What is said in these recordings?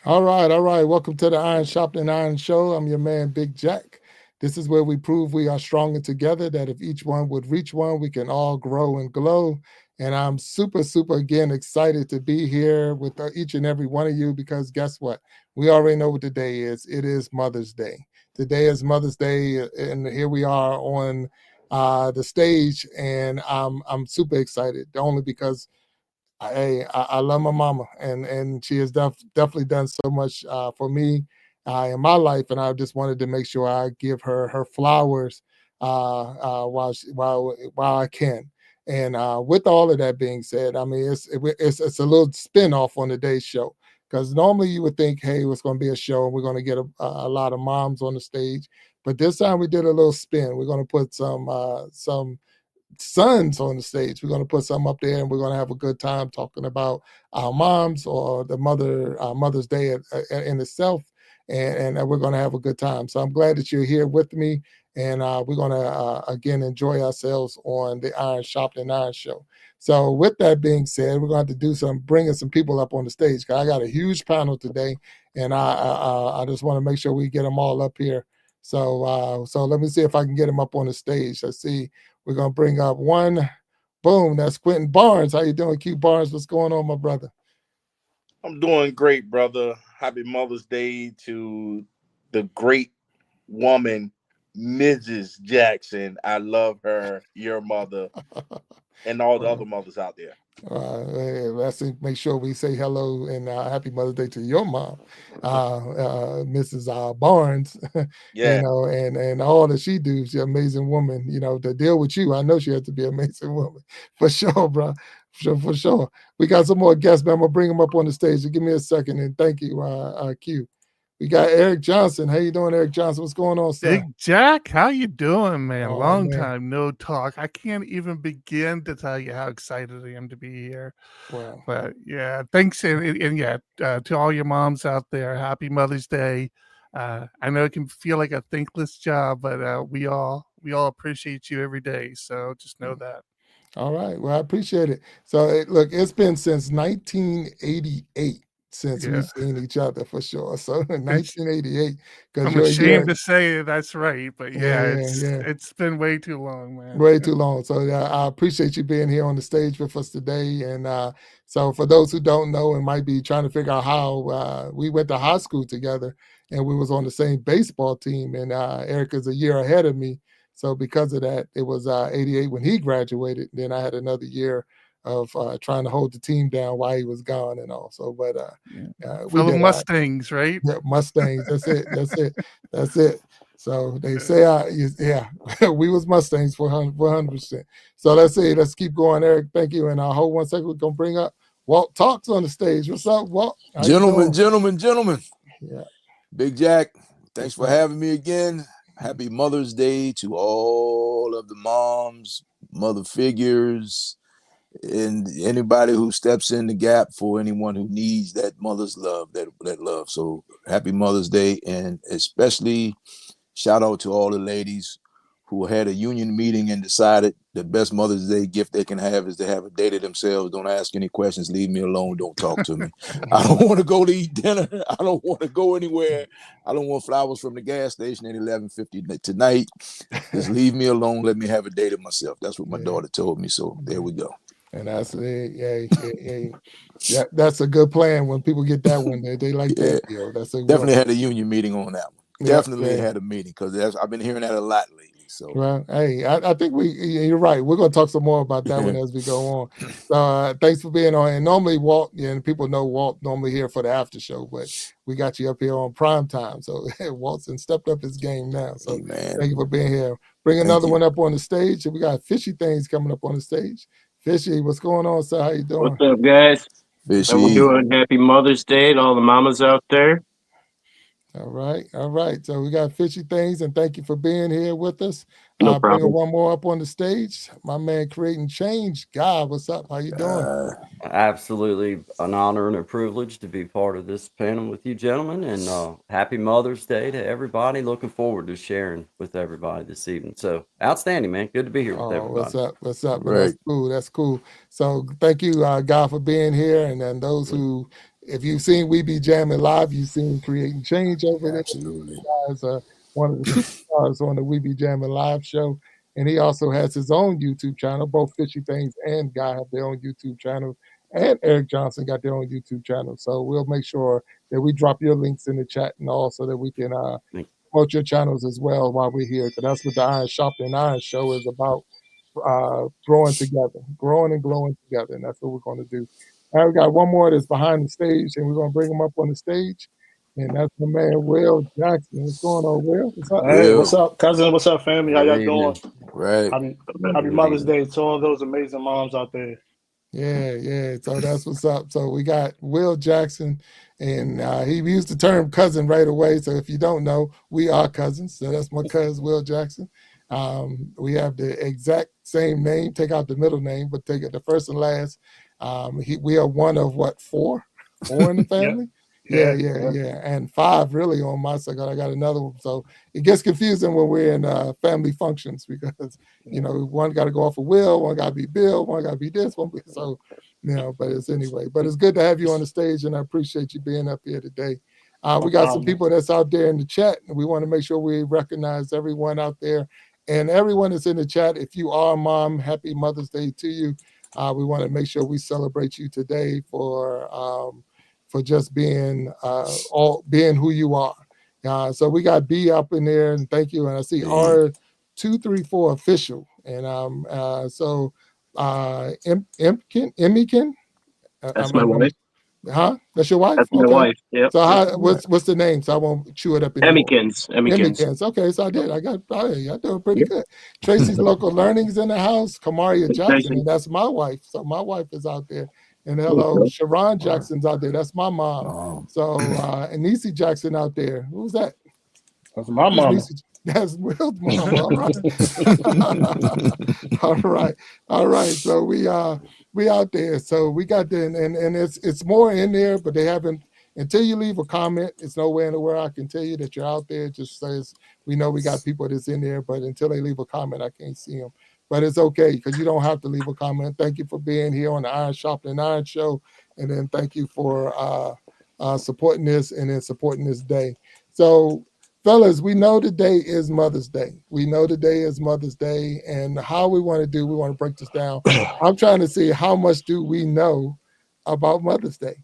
All right, all right. Welcome to the Iron Sharpening Iron Show. I'm your man, Big Jack. This is where we prove we are stronger together, that if each one would reach one, we can all grow and glow. And I'm super, super, again, excited to be here with each and every one of you because guess what? We already know what the day is. It is Mother's Day. Today is Mother's Day, and here we are on the stage, and I'm super excited, only because I love my mama, and she has definitely done so much for me in my life, and I just wanted to make sure I give her flowers while I can. And with all of that being said, I mean it's a little spin off on today's show because normally you would think, hey, it's going to be a show and we're going to get a lot of moms on the stage, but this time we did a little spin. We're going to put some sons on the stage. We're going to put some up there, and we're going to have a good time talking about our moms or the Mother's Day in itself, and we're going to have a good time. So I'm glad that you're here with me, and we're going to again enjoy ourselves on the Iron Sharpening Iron show. So with that being said, we're going to have to do some bringing some people up on the stage because I got a huge panel today, and I just want to make sure we get them all up here. So let me see if I can get them up on the stage. Let's see. We're gonna bring up one. Boom, that's Quentin Barnes. How you doing, Q Barnes? What's going on, my brother? I'm doing great, brother. Happy Mother's Day to the great woman, Mrs. Jackson. I love her, your mother, and all the other mothers out there. Let's make sure we say hello and happy Mother's Day to your mom, Mrs. Barnes. Yeah. And all that she do. She's an amazing woman. To deal with you, I know she has to be an amazing woman for sure, bro. For sure. We got some more guests, man. I'm gonna bring them up on the stage. So give me a second and thank you, Q. We got Eric Johnson. How you doing, Eric Johnson? What's going on, sir? Big Jack, how you doing, man? Oh Long man. time no talk. I can't even begin to tell you how excited I am to be here. Wow. But yeah, thanks, and yeah, to all your moms out there, happy Mother's Day. I know it can feel like a thankless job, but we all appreciate you every day. So just know that. All right. Well, I appreciate it. So, look, it's been since 1988 since Yeah, we've seen each other for sure. So, it's 1988, because I'm you're a ashamed year, to say that's right, but yeah, yeah, yeah, it's yeah, it's been way too long, man. way too long. So, I appreciate you being here on the stage with us today. And so, for those who don't know and might be trying to figure out how, we went to high school together and we was on the same baseball team. And Eric is a year ahead of me. So because of that, it was 88 when he graduated. Then I had another year of trying to hold the team down while he was gone and all. So, but Yeah. we Full of did all right. Mustangs, right? Yeah, Mustangs. That's it. That's it. That's it. So they say, yeah, we was Mustangs for 100%. So let's see. Let's keep going, Eric. Thank you. And hold 1 second. We're gonna bring up Walt Talks on the stage. What's up, Walt? How you Gentlemen, doing? gentlemen, gentlemen. Yeah. Big Jack, thanks What's for up? having me again. Happy Mother's Day to all of the moms, mother figures, and anybody who steps in the gap for anyone who needs that mother's love, that love. So happy Mother's Day, and especially shout out to all the ladies who had a union meeting and decided the best Mother's Day gift they can have is to have a day to themselves. Don't ask any questions. Leave me alone. Don't talk to me. I don't want to go to eat dinner. I don't want to go anywhere. I don't want flowers from the gas station at 11:50 tonight. Just leave me alone. Let me have a day to myself. That's what my Yeah. daughter told me. So there we go. And that's yeah, that's a good plan. When people get that one, they like Yeah, that deal. That's a definitely well. had a union meeting on that one. Yep. Definitely Yeah. had a meeting because I've been hearing that a lot lately. So Well, hey, I think you're right. We're going to talk some more about that one as we go on. So thanks for being on. And normally Walt, and people know Walt normally here for the after show, but we got you up here on prime time. So Walt's stepped up his game now. So hey man, thank you for being here. Bring thank another you. one up on the stage. And we got Fishy Things coming up on the stage. Fishy, what's going on, sir? How you doing? What's up, guys? How we Fishy. doing? Happy Mother's Day to all the mamas out there. All right, all right. So we got Fishy Things, and thank you for being here with us. No Bringing problem. one more up on the stage. My man, creating change. God, what's up? How you doing? Uh, Absolutely an honor and a privilege to be part of this panel with you gentlemen, and happy Mother's Day to everybody. Looking forward to sharing with everybody this evening. So outstanding, man. Good to be here with Oh, what's everybody. up? What's up? But right. that's cool. That's cool. So thank you, God, for being here, and then those who if you've seen We Be Jamming Live, you've seen Creating Change over there. Absolutely. As one of the superstars on the We Be Jamming Live show. And he also has his own YouTube channel. Both Fishy Things and Guy have their own YouTube channel. And Eric Johnson got their own YouTube channel. So we'll make sure that we drop your links in the chat and all so that we can promote your channels as well while we're here. Because that's what the Iron Sharpening Iron show is about. Growing together, growing and glowing together. And that's what we're going to do. Now we got one more that's behind the stage, and we're going to bring him up on the stage. And that's my man, Will Jackson. What's going on, Will? What's up? Hey, Will. what's up, cousin? What's up, family? How Good y'all evening. doing? Right. Happy Mother's Day to all those amazing moms out there. Yeah. So that's what's up. So we got Will Jackson, and he used the term cousin right away. So if you don't know, we are cousins. So that's my cousin, Will Jackson. We have the exact same name. Take out the middle name, but take it the first and last. We are one of what, four in the family? Yeah. And 5 really on my side. I got another one. So it gets confusing when we're in family functions because, one got to go off of Will, one got to be Bill, one got to be this one. So, but it's anyway. But it's good to have you on the stage, and I appreciate you being up here today. We got some people that's out there in the chat, and we want to make sure we recognize everyone out there. And everyone that's in the chat, if you are a mom, happy Mother's Day to you. We want to make sure we celebrate you today for just being being who you are. So we got B up in there, and thank you. And I see R234 official, and Emikin. That's my wife. Huh? That's your wife? That's my wife. Yep. So what's the name? So I won't chew it up anymore. Emmykins. Okay, so I did. Y'all doing pretty good. Tracy's Local Learning's in the house. Kamaria Jackson, and that's my wife. So my wife is out there. And hello, Sharon Jackson's out there. That's my mom. So and Nisi Jackson out there. Who's that? That's my mama. That's Will's mama. All right. All right. So we out there. So we got the and it's more in there, but they haven't until you leave a comment. It's nowhere in the world I can tell you that you're out there. It just says we know we got people that's in there, but until they leave a comment, I can't see them. But it's okay because you don't have to leave a comment. Thank you for being here on the Iron Sharpening Iron show, and then thank you for supporting this and then supporting this day. So. Fellas, we know today is Mother's Day. We know today is Mother's Day, and how we want to break this down. I'm trying to see how much do we know about Mother's Day?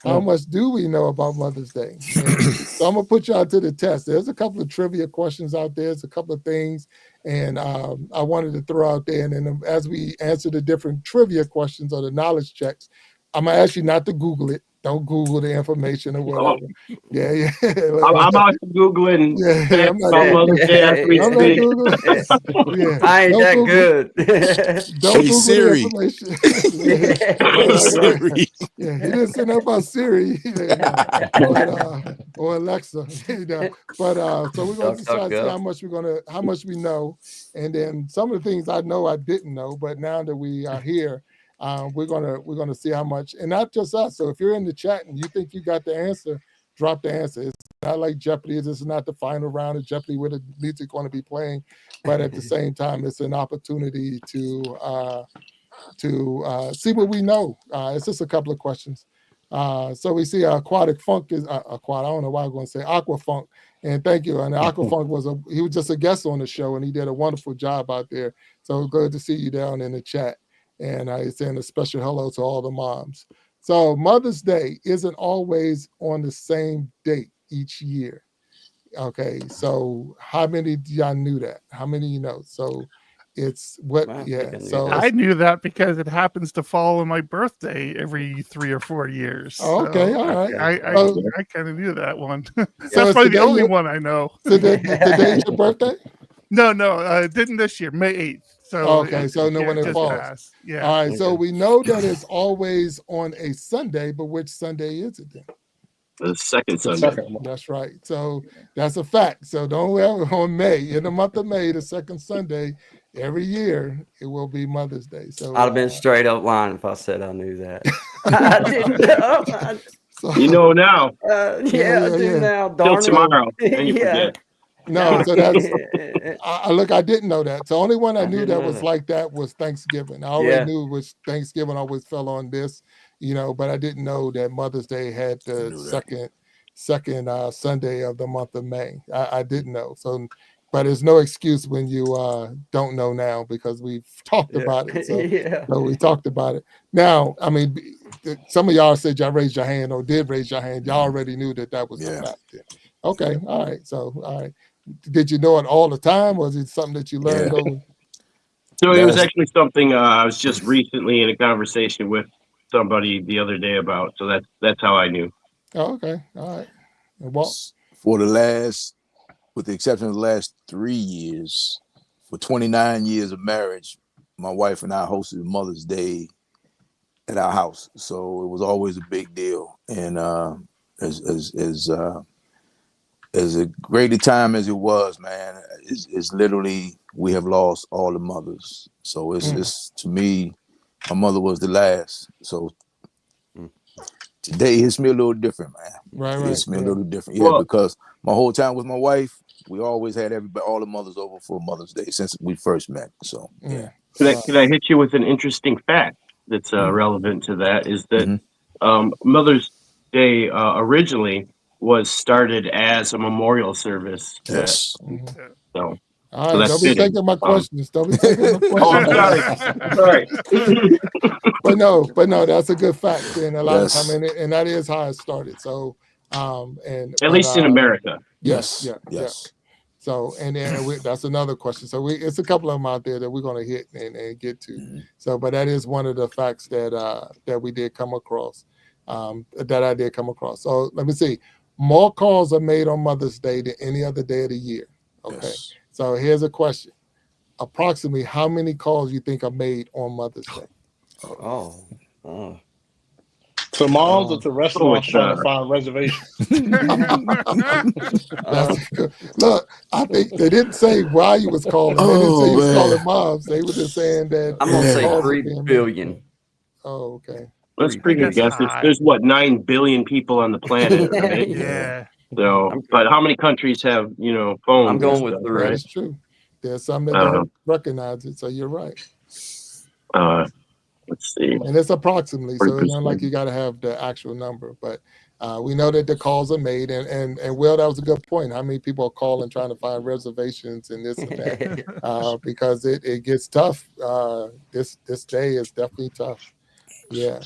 How much do we know about Mother's Day? And so I'm going to put y'all to the test. There's a couple of trivia questions out there. There's a couple of things, and I wanted to throw out there. And then as we answer the different trivia questions or the knowledge checks, I'm going to ask you not to Google it. Don't Google the information or whatever. Yeah. I'm out Googling. Yeah, I'm not Googling. I ain't that good. Don't Google Siri. the information. Siri. Yeah, he didn't say nothing about Siri or Alexa. But so we're going to try to see how much we know, and then some of the things I know I didn't know, but now that we are here. We're gonna see how much, and not just us. So if you're in the chat and you think you got the answer, drop the answer. It's not like Jeopardy. This is not the final round of Jeopardy where the music going to be playing, but at the same time, it's an opportunity to see what we know. It's just a couple of questions. So we see Aquatic Funk is I don't know why I'm going to say Aqua Funk. And thank you. And Aqua Funk he was just a guest on the show, and he did a wonderful job out there. So good to see you down in the chat. And I send a special hello to all the moms. So Mother's Day isn't always on the same date each year. Okay, so how many of y'all knew that? How many you know? So it's what? Wow, yeah. So I knew that because it happens to fall on my birthday every 3 or 4 years. So okay, all right. I kind of knew that one. That's probably the only one I know. So today's your birthday? No, it didn't this year. May 8th. So okay, so no when it falls. Passed. Yeah. All right, so we know that it's always on a Sunday, but which Sunday is it then? The second Sunday. That's right. So that's a fact. So don't ever on May, in the month of May, the second Sunday, every year, it will be Mother's Day. So I'd have been straight up lying if I said I knew that. I didn't know. So, you know now. I do now. Till tomorrow. And you forget. No, so that's I didn't know that. So the only one I knew that was like that was Thanksgiving. I already knew which Thanksgiving always fell on this. but I didn't know that Mother's Day had the second Sunday of the month of May. I didn't know. So, but it's no excuse when you don't know now, because we've talked about it. So, so we talked about it. Now, I mean, some of y'all said y'all raised your hand or did raise your hand. Y'all already knew that was the fact. Then. Okay, all right. So, all right. Did you know it all the time, or is it something that you learned over? So it was actually something I was just recently in a conversation with somebody the other day about. So that's how I knew. Oh, okay, all right. And Walt? With the exception of the last 3 years, for 29 years of marriage, my wife and I hosted Mother's Day at our house. So it was always a big deal. And as a great a time as it was, man, it's literally, we have lost all the mothers. So it's to me, my mother was the last. So today hits me a little different, man. Right. It's me a little different. Yeah, because my whole time with my wife, we always had all the mothers over for Mother's Day since we first met. So yeah. Can I hit you with an interesting fact that's relevant to that? Is that Mother's Day originally was started as a memorial service. Yes. So all right, don't be taking my questions. Don't be taking my questions. Oh, I'm sorry. But no, that's a good fact. And a lot of time, and that is how it started. So, at least in America. Yes. So, and then that's another question. So, it's a couple of them out there that we're going to hit and get to. So, but that is one of the facts that we did come across, that I did come across. So, let me see. More calls are made on Mother's Day than any other day of the year. Okay. Yes. So, here's a question. Approximately how many calls you think are made on Mother's Day? To moms or to restaurants trying to find reservations? Look, I think they didn't say why you was calling. They didn't say you was calling moms. They were just saying that. I'm gonna say 3 billion. Oh, okay. That's pretty good guess. There's 9 billion people on the planet, right? Yeah. So, but how many countries have phones? I'm going with 3. That is true. There's some that don't recognize it, so you're right. Let's see. And it's approximately, so it's not like you got to have the actual number, but we know that the calls are made, and Will, that was a good point. How many people are calling trying to find reservations and this and that, because it gets tough. This day is definitely tough. Yeah.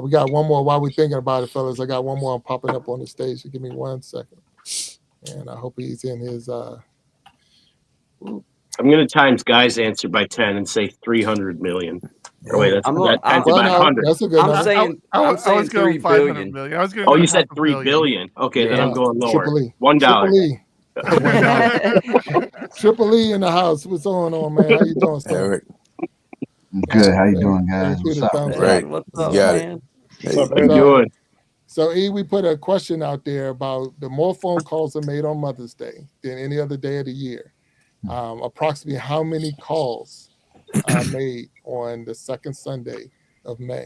We got one more while we're thinking about it, fellas. I got one more popping up on the stage. So give me 1 second, and I hope he's in his. I'm going to times Guy's answer by 10 and say 300 million. Oh, wait, that's about 100. That's a good number. I was going 500 million. I was going. Oh, you said 3 billion. Okay, then I'm going lower. $1. Triple E in the house. What's going on, man? How you doing, sir? Eric. Good. How you doing, guys? What's up? Right. What's up, man? How you doing? So, E, we put a question out there about the more phone calls are made on Mother's Day than any other day of the year. Approximately how many calls are made on the second Sunday of May?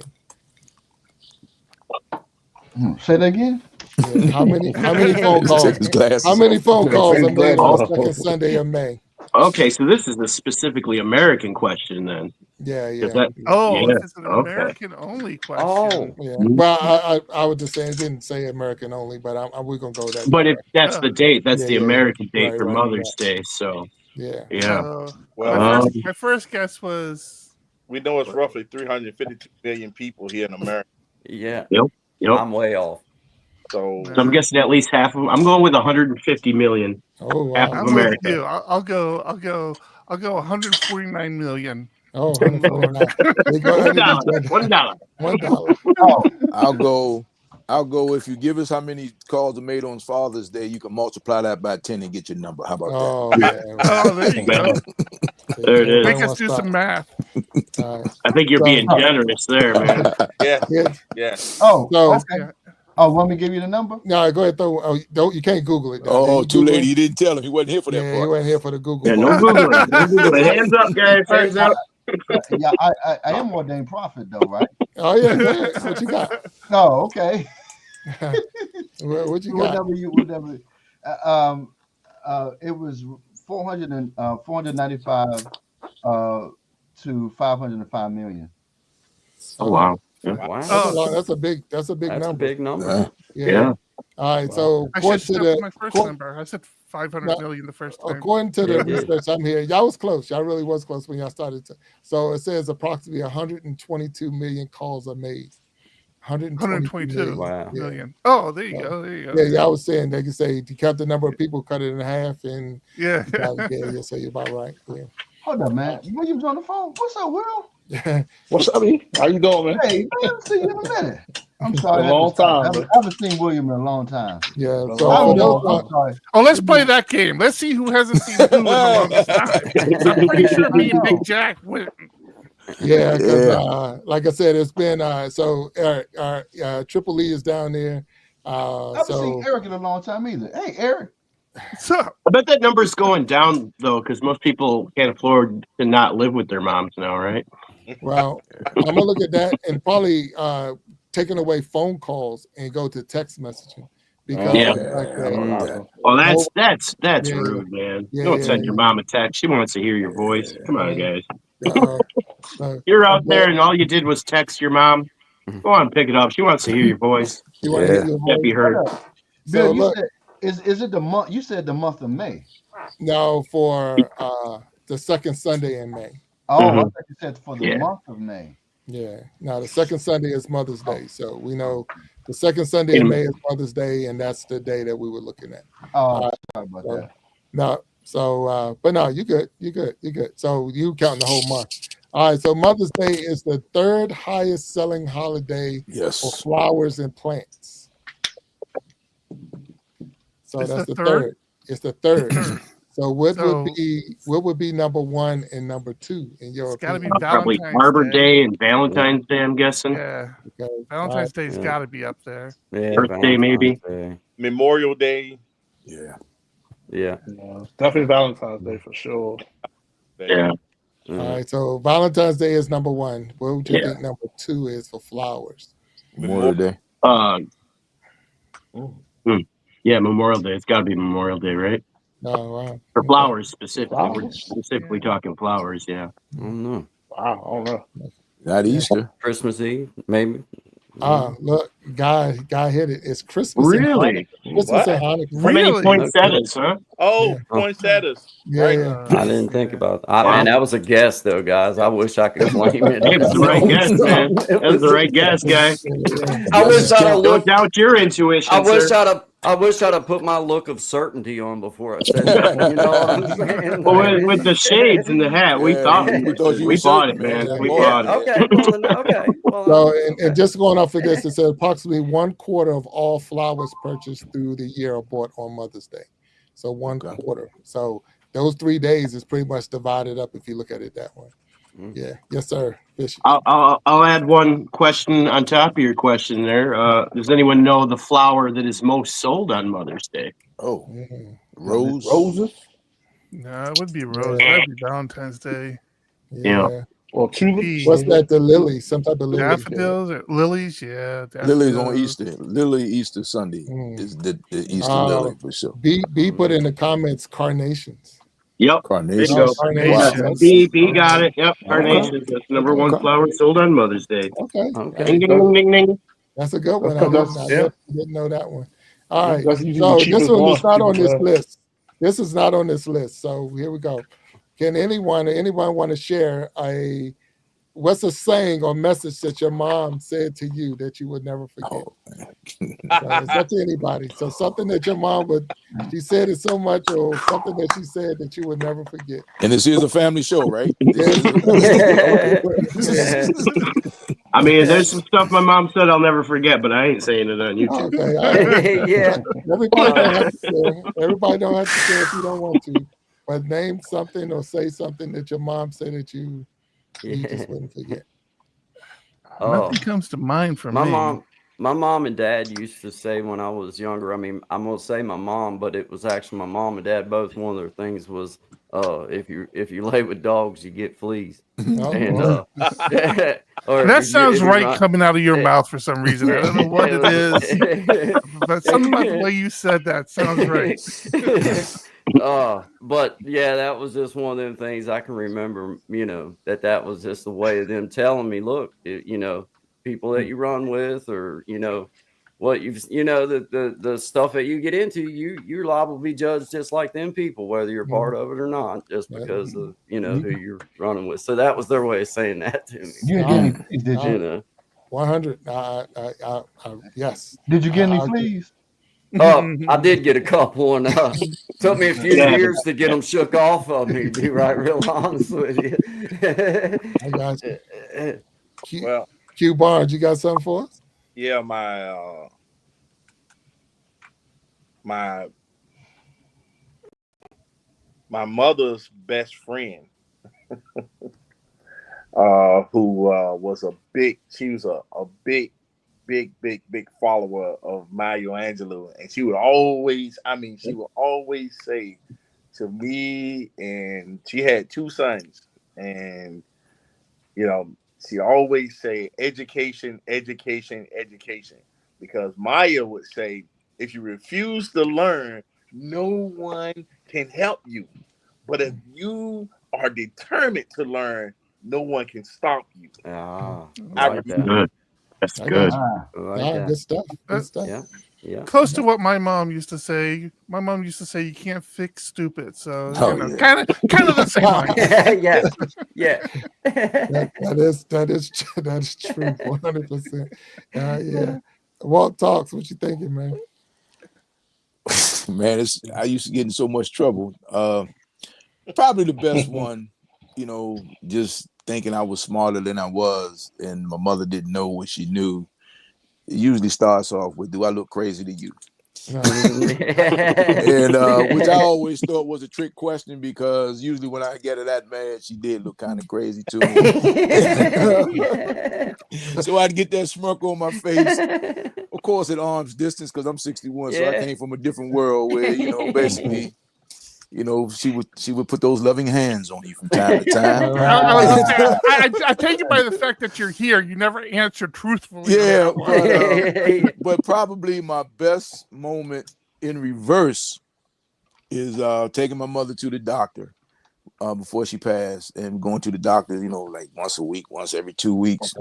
Say that again. Yeah, how many phone calls? How many phone calls are made on the second Sunday of May? Okay, so this is a specifically American question then. Yeah. This is an American only question. Yeah. Well, I would just say it didn't say American only, but we're gonna go that. But if that's the date, that's the American date for Mother's Day. So yeah. My first guess was. We know it's roughly 352 million people here in America. Yeah. Yep. I'm way off. So I'm guessing at least half of them. I'm going with 150 million. Oh wow. Half of America. With you. I'll go 149 million. Oh, 149. $1. Oh, I'll go. If you give us how many calls are made on Father's Day, you can multiply that by 10 and get your number. How about that? Oh, there you go. There it is. Make us do some math. I think you're being generous there, man. Yeah. Oh, okay. Oh, want me to give you the number? No, go ahead. Don't. You can't Google it. Oh, too late. He didn't tell him. He wasn't here for that part. He wasn't here for the Google. Yeah, no Googling. No Googling. Hands up, guys. Hands up. Yeah, I am ordained prophet though, right? Oh yeah. Go ahead. What you got? Oh, okay. What you got? Whatever. It was 495 to 505 million. Oh wow. Wow. That's a big That's a number. big number. Yeah. All right. Wow. So I should according have to stuck with my first the number. I said 500 now, million the first time. according to Yeah, the you did. research I'm here, y'all was close. Y'all really was close when y'all started. So it says approximately 122 million calls are made. 122 million. Wow. Million. Oh, there you go. There you go. Yeah, I was saying they could say you cut the number of people, cut it in half, and Yeah. yeah. So you're about right. Hold up, man. William's on the phone. What's up, Will? Yeah. What's up, E? How you doing, man? Hey, man, I haven't seen you in a minute. I'm sorry. A I had to long stop. time, man. I haven't seen William in a long time. Yeah. A So I for don't those, know. I'm sorry. Oh, let's play that game. Let's see who hasn't seen who in the longest time. I'm pretty sure me and Big Jack went. yeah, because Yeah. like I said, it's been so Triple E is down there. I haven't seen Eric in a long time either. Hey, Eric. What's up? I bet that number's going down though, because most people can't afford to not live with their moms now, right? Well, I'm gonna look at that and probably taking away phone calls and go to text messaging because Yeah. of the fact that Oh, that's yeah, rude, man. yeah, Don't yeah, send your mom a text. She wants to hear your voice. Come on, guys. You're out there and all you did was text your mom. Go on, pick it up. She wants to hear your voice. You want to hear your Can't be voice? heard. Bill, So you look, said is it the month? You said the month of May. now for the second Sunday in May. Oh, I thought you said for the Yeah. month of May. Yeah. Now the second Sunday is Mother's Day, so we know the second Sunday in May is Mother's Day, and that's the day that we were looking at. Oh, sorry about that. No, so but no, you good. So you counting the whole month. All right. So Mother's Day is the third highest selling holiday for flowers and plants. So It's that's the the third? third. It's the third. So what So- would be number one and number two in your It's gotta be opinion? Probably Valentine's Arbor Day. Day and Valentine's Day, I'm guessing. Yeah. Okay. Valentine's Day's got to be up there. Yeah, Birthday, maybe. Valentine's Day. Memorial Day. Yeah. Yeah. Definitely Valentine's Day for sure. Yeah. All right. So Valentine's Day is number one. What would you Yeah. think number two is for flowers? Memorial Day. Yeah, Memorial Day. It's got to be Memorial Day, right? No. For flowers specifically. Flowers? We're specifically talking flowers, yeah. I don't know. Wow, I don't know. Not Easter. Christmas Eve, maybe. Look, guy hit it. It's Christmas. Really? And Christmas and What? Hanukkah. How many Really? poinsettias, huh? Oh, Yeah. poinsettias. Yeah, Right. yeah. I didn't think about that. Wow. Man, that was a guess, though, guys. I wish I could claim it. Hey, it was the right guess, man. That was the right guess, guy. I wish I'd have Don't looked. doubt your intuition, I wish sir. I wish I'd have put my look of certainty on before I said that one. You know what I'm saying? Well, with the shades and the hat, we thought you we were bought certain, it, man. man. We Boy, bought it. Okay. Well, then, okay. Well, So, and just going off of this, it says approximately 1/4 of all flowers purchased through the year are bought on Mother's Day. So 1/4. So those 3 days is pretty much divided up if you look at it that way. Yeah. Yes, sir. Fishy. I'll add one question on top of your question there. Does anyone know the flower that is most sold on Mother's Day? Oh, Mhm. rose. Roses? No, it would be Rose. That'd be Valentine's Day. Yeah. Or tulips? Pea. What's that? The lily, some type of lily. Daffodils or lilies? Yeah. Lily's on daffodils. Easter. Lily Easter Sunday is the Easter lily for sure. B put in the comments carnations. Yep. Carnation. There you go. Carnations. B got it. Yep. Carnations. That's the number one Okay. flower sold on Mother's Day. Okay. Okay. Ding, ding, ding, ding, ding. That's a good one. I didn't know that one. All right. That's usually So the cheapest this one one. is not on this People list. This is not on this list. So here we go. Can anyone want to share what's a saying or message that your mom said to you that you would never forget? Oh, So it's up to anybody. So something that your mom she said it so much, or something that she said that you would never forget. and this is a family show, right? I mean, there's some stuff my mom said I'll never forget, but I ain't saying it on YouTube. Okay, all right. Yeah. Everybody don't have to share. Everybody don't have to share if you don't want to. But name something or say something that your mom said that you just wouldn't forget. Nothing comes to mind for my me. My mom and dad used to say when I was younger, I mean, I'm gonna say my mom, but it was actually my mom and dad both. One of their things was, if you lay with dogs, you get fleas. And or that sounds right coming out of your mouth for some reason. I don't know what it is, but something about the way you said that sounds right. But yeah, that was just one of them things I can remember. You know, that was just the way of them telling me, look, people that you run with, or what the stuff that you get into, you're liable to be judged just like them people, whether you're part of it or not, just because of who you're running with. So that was their way of saying that to me. You didn't get any fleas, did you? 100. Yes. Did you get any fleas? I did get a couple, and took me a few years to get them shook off of me, to be real honest with you. I got you. Well, Q Barnes, you got something for us? Yeah, my mother's best friend, who was she was a big follower of Maya Angelou, and she would always say to me, and she had 2 sons, and she always say education, education, education, because Maya would say, if you refuse to learn, no one can help you. But if you are determined to learn, no one can stop you. That's good. That's good. Good stuff. Good stuff. Yeah. Close to what my mom used to say. My mom used to say, "You can't fix stupid." So kind of the same line. Yeah. That is true. 100%. Yeah. Walt Talks. What you thinking, man? Man, I used to get in so much trouble. Probably the best one, just thinking I was smarter than I was, and my mother didn't know what she knew. It usually starts off with, "Do I look crazy to you?" And which I always thought was a trick question, because usually when I get her that mad, she did look kind of crazy to me. So I'd get that smirk on my face, of course at arm's distance, because I'm 61, so I came from a different world where basically she would put those loving hands on you from time to time. I take it by the fact that you're here. You never answer truthfully. Yeah, but probably my best moment in reverse is taking my mother to the doctor before she passed, and going to the doctor, like once a week, once every 2 weeks,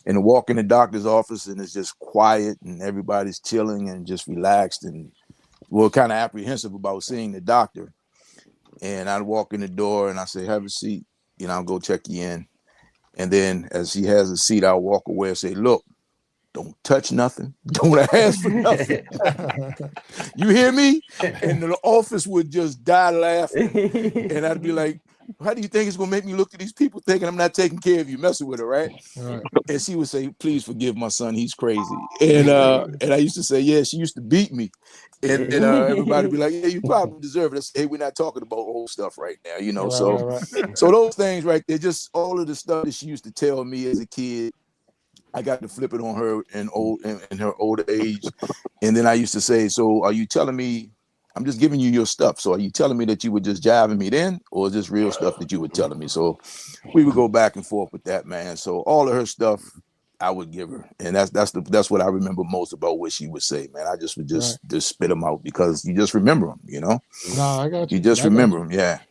and walk in the doctor's office, and it's just quiet, and everybody's chilling and just relaxed, and kind of apprehensive about seeing the doctor. And I'd walk in the door and I say, "Have a seat. I'll go check you in." And then as she has a seat, I'll walk away and say, "Look, don't touch nothing. Don't ask for nothing. You hear me?" And the office would just die laughing. And I'd be like, "How do you think it's going to make me look at these people thinking I'm not taking care of you?" Messing with her, right? And she would say, "Please forgive my son. He's crazy." And I used to say, "Yeah, she used to beat me." And everybody be like, "Yeah, you probably deserve it." I say, "Hey, we're not talking about old stuff right now, So those things right there, just all of the stuff that she used to tell me as a kid, I got to flip it on her in her older age. And then I used to say, "So are you telling me, I'm just giving you your stuff, so are you telling me that you were just jiving me then, or is this real stuff that you were telling me?" So we would go back and forth with that, man. So all of her stuff I would give her, and that's what I remember most about what she would say, man. I just would just spit them out, because you just remember them, Nah, I got you. You just remember them, yeah.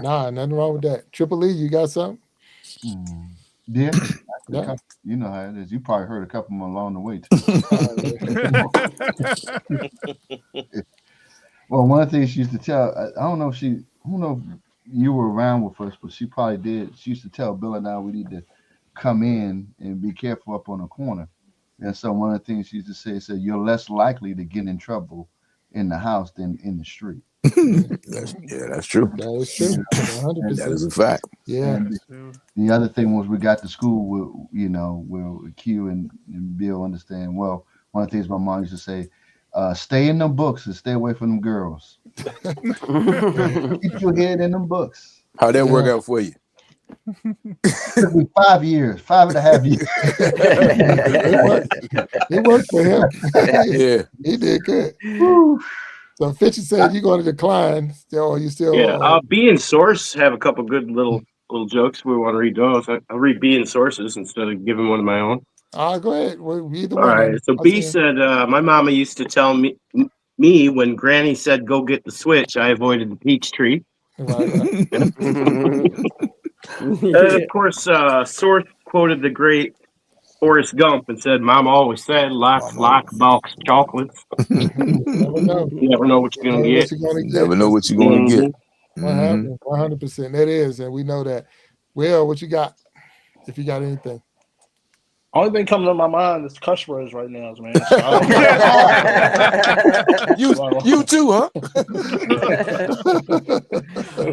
Nah, nothing wrong with that. Triple E, you got something? Yeah. You know how it is. You probably heard a couple of them along the way too. Well, one of the things she used to tell, I don't know if you were around with us, but she probably did. She used to tell Bill and I we need to come in and be careful up on the corner. And so one of the things she used to say said, "You're less likely to get in trouble in the house than in the street." That's true. That is true. 100%. That is a fact. Yeah. The other thing was, we got to school where Q and Bill understand. Well, one of the things my mom used to say, "Stay in them books and stay away from them girls. Keep your head in them books." How'd that work out for you? Took me 5 years, 5.5 years. It worked for him. Yeah, he did good. So Fitchy said, "You going to decline? Or you still?" Yeah, B and Source have a couple good little jokes. We want to read those. I'll read B and Sources instead of giving one of my own. Go ahead. We'll read the All one. right. So B said, "My mama used to tell me when Granny said go get the switch, I avoided the peach tree." And of course, Source quoted the great Forrest Gump and said, "Mom always said life's Mama. like a box of chocolates. Never know. You never know what you're Never gonna know what get." you're going to get. Never know what you're going to get. What happened? 100%. That is, and we know that. Will, what you got? If you got anything. Only thing coming to my mind is cuss words right now, man. So I don't know. You too, huh? Might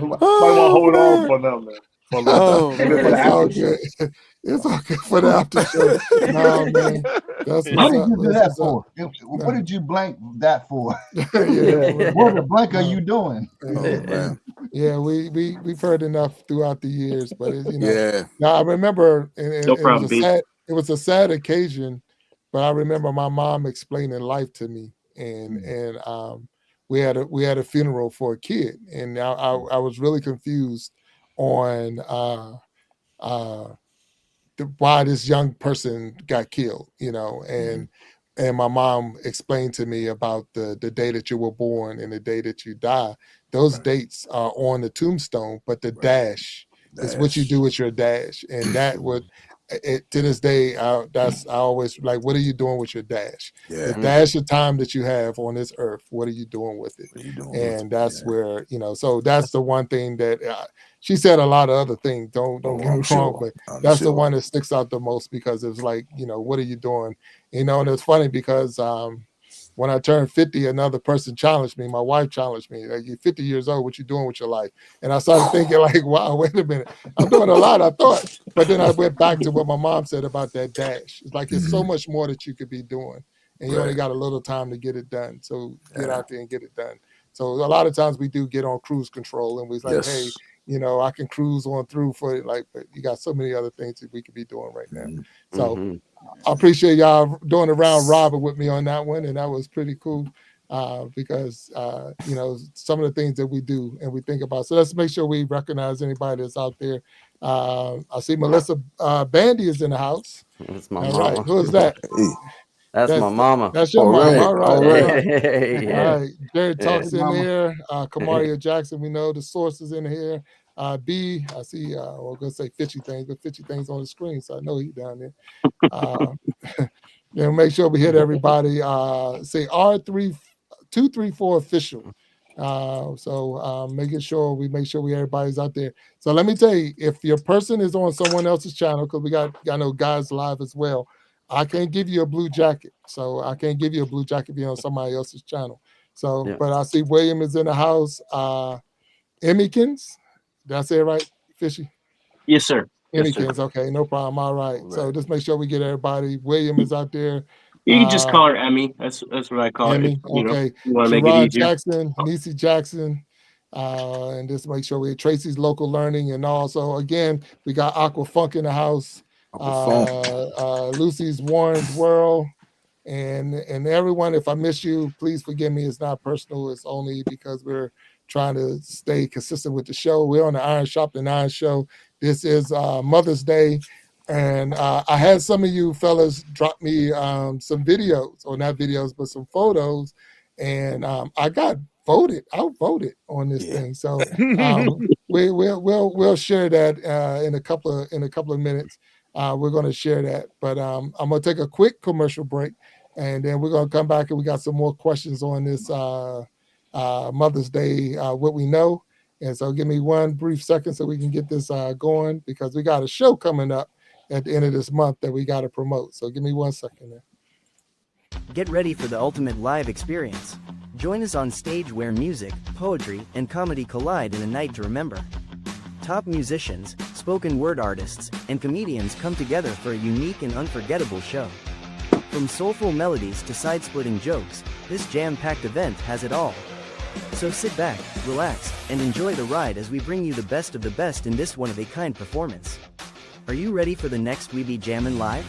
want to hold on for them, man. For a little bit. Maybe for the It's all after show. good. It's all good for the after show. No, man. That's What what's did up. you do That's that what's up. for? What did you blank that for? Yeah, What the blank are you doing? Oh man. yeah, we've heard enough throughout the years, but it, Yeah. now I remember, and No it was problem, a B. sad occasion, but I remember my mom explaining life to me, and we had a funeral for a kid, and I was really confused on why this young person got killed, and my mom explained to me about the day that you were born and the day that you die. Those dates are on the tombstone, but the dash is what you do with your dash, and that would to this day, I always like, what are you doing with your dash? The dash of time that you have on this earth, what are you doing with it? And that's where, so that's the one thing that she said. A lot of other things, don't get me wrong, but that's the one that sticks out the most, because it's like, what are you doing? And it's funny because when I turned 50, another person challenged me. My wife challenged me, like, you're 50 years old, what you doing with your life? And I started thinking, like, wow, wait a minute, I'm doing a lot, I thought. But then I went back to what my mom said about that dash. It's like, it's so much more that you could be doing, and you only got a little time to get it done. So get out there and get it done. So a lot of times we do get on cruise control, and we're like, hey, I can cruise on through for it. Like, but you got so many other things that we could be doing right now. So I appreciate y'all doing a round robin with me on that one, and that was pretty cool, because some of the things that we do and we think about. So let's make sure we recognize anybody that's out there. I see Melissa Bandy is in the house. That's my All mama. right, who is that? That's my mama. That's your mom. All right. Yeah. All right. Jared Talks in Mama. there. Kamaria Jackson, we know the source is in here. B, I see, I'm going to say Fishy Things, but Fishy Things on the screen, so I know he's down there. Make sure we hit everybody. Say R3234 official. Making sure everybody's out there. So let me tell you, if your person is on someone else's channel, because I know guys live as well, I can't give you a blue jacket. So I can't give you a blue jacket if you're on somebody else's channel. So, but I see William is in the house. Emmykins, did I say it right, Fishy? Yes, sir. Emmykins, okay, no problem. All right. So just make sure we get everybody. William is out there. You can just call her Emmy. That's what I call Emmy, it. okay. You want to make it Sherrod easier. Jackson, Niecy Jackson, and just make sure we Tracy's Local Learning, and also again we got Aqua Funk in the house. Lucy's Warren's World, and everyone. If I miss you, please forgive me. It's not personal. It's only because we're trying to stay consistent with the show. We're on the Iron Shop and Iron Show. This is Mother's Day. And I had some of you fellas drop me some videos, or not videos, but some photos, and I got outvoted on this thing. So we'll share that in a couple of minutes. We're going to share that, but I'm going to take a quick commercial break, and then we're going to come back, and we got some more questions on this Mother's Day, what we know. And so give me one brief second so we can get this going, because we got a show coming up at the end of this month that we got to promote. So give me 1 second there. Get ready for the ultimate live experience. Join us on stage where music, poetry, and comedy collide in a night to remember. Top musicians, spoken word artists, and comedians come together for a unique and unforgettable show. From soulful melodies to side-splitting jokes, this jam-packed event has it all. So sit back, relax, and enjoy the ride as we bring you the best of the best in this one-of-a-kind performance. Are you ready for the next We Be Jammin' Live?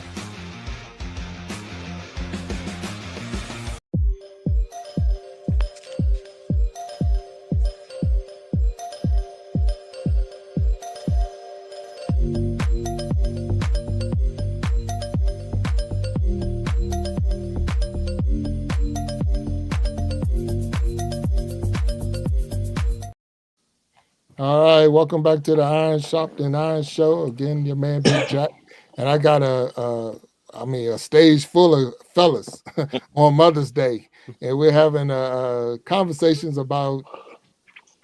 All right, welcome back to the Iron Shop and Iron Show. Again, your man Big Jack, and I got a I mean, a stage full of fellas on Mother's Day, and we're having conversations about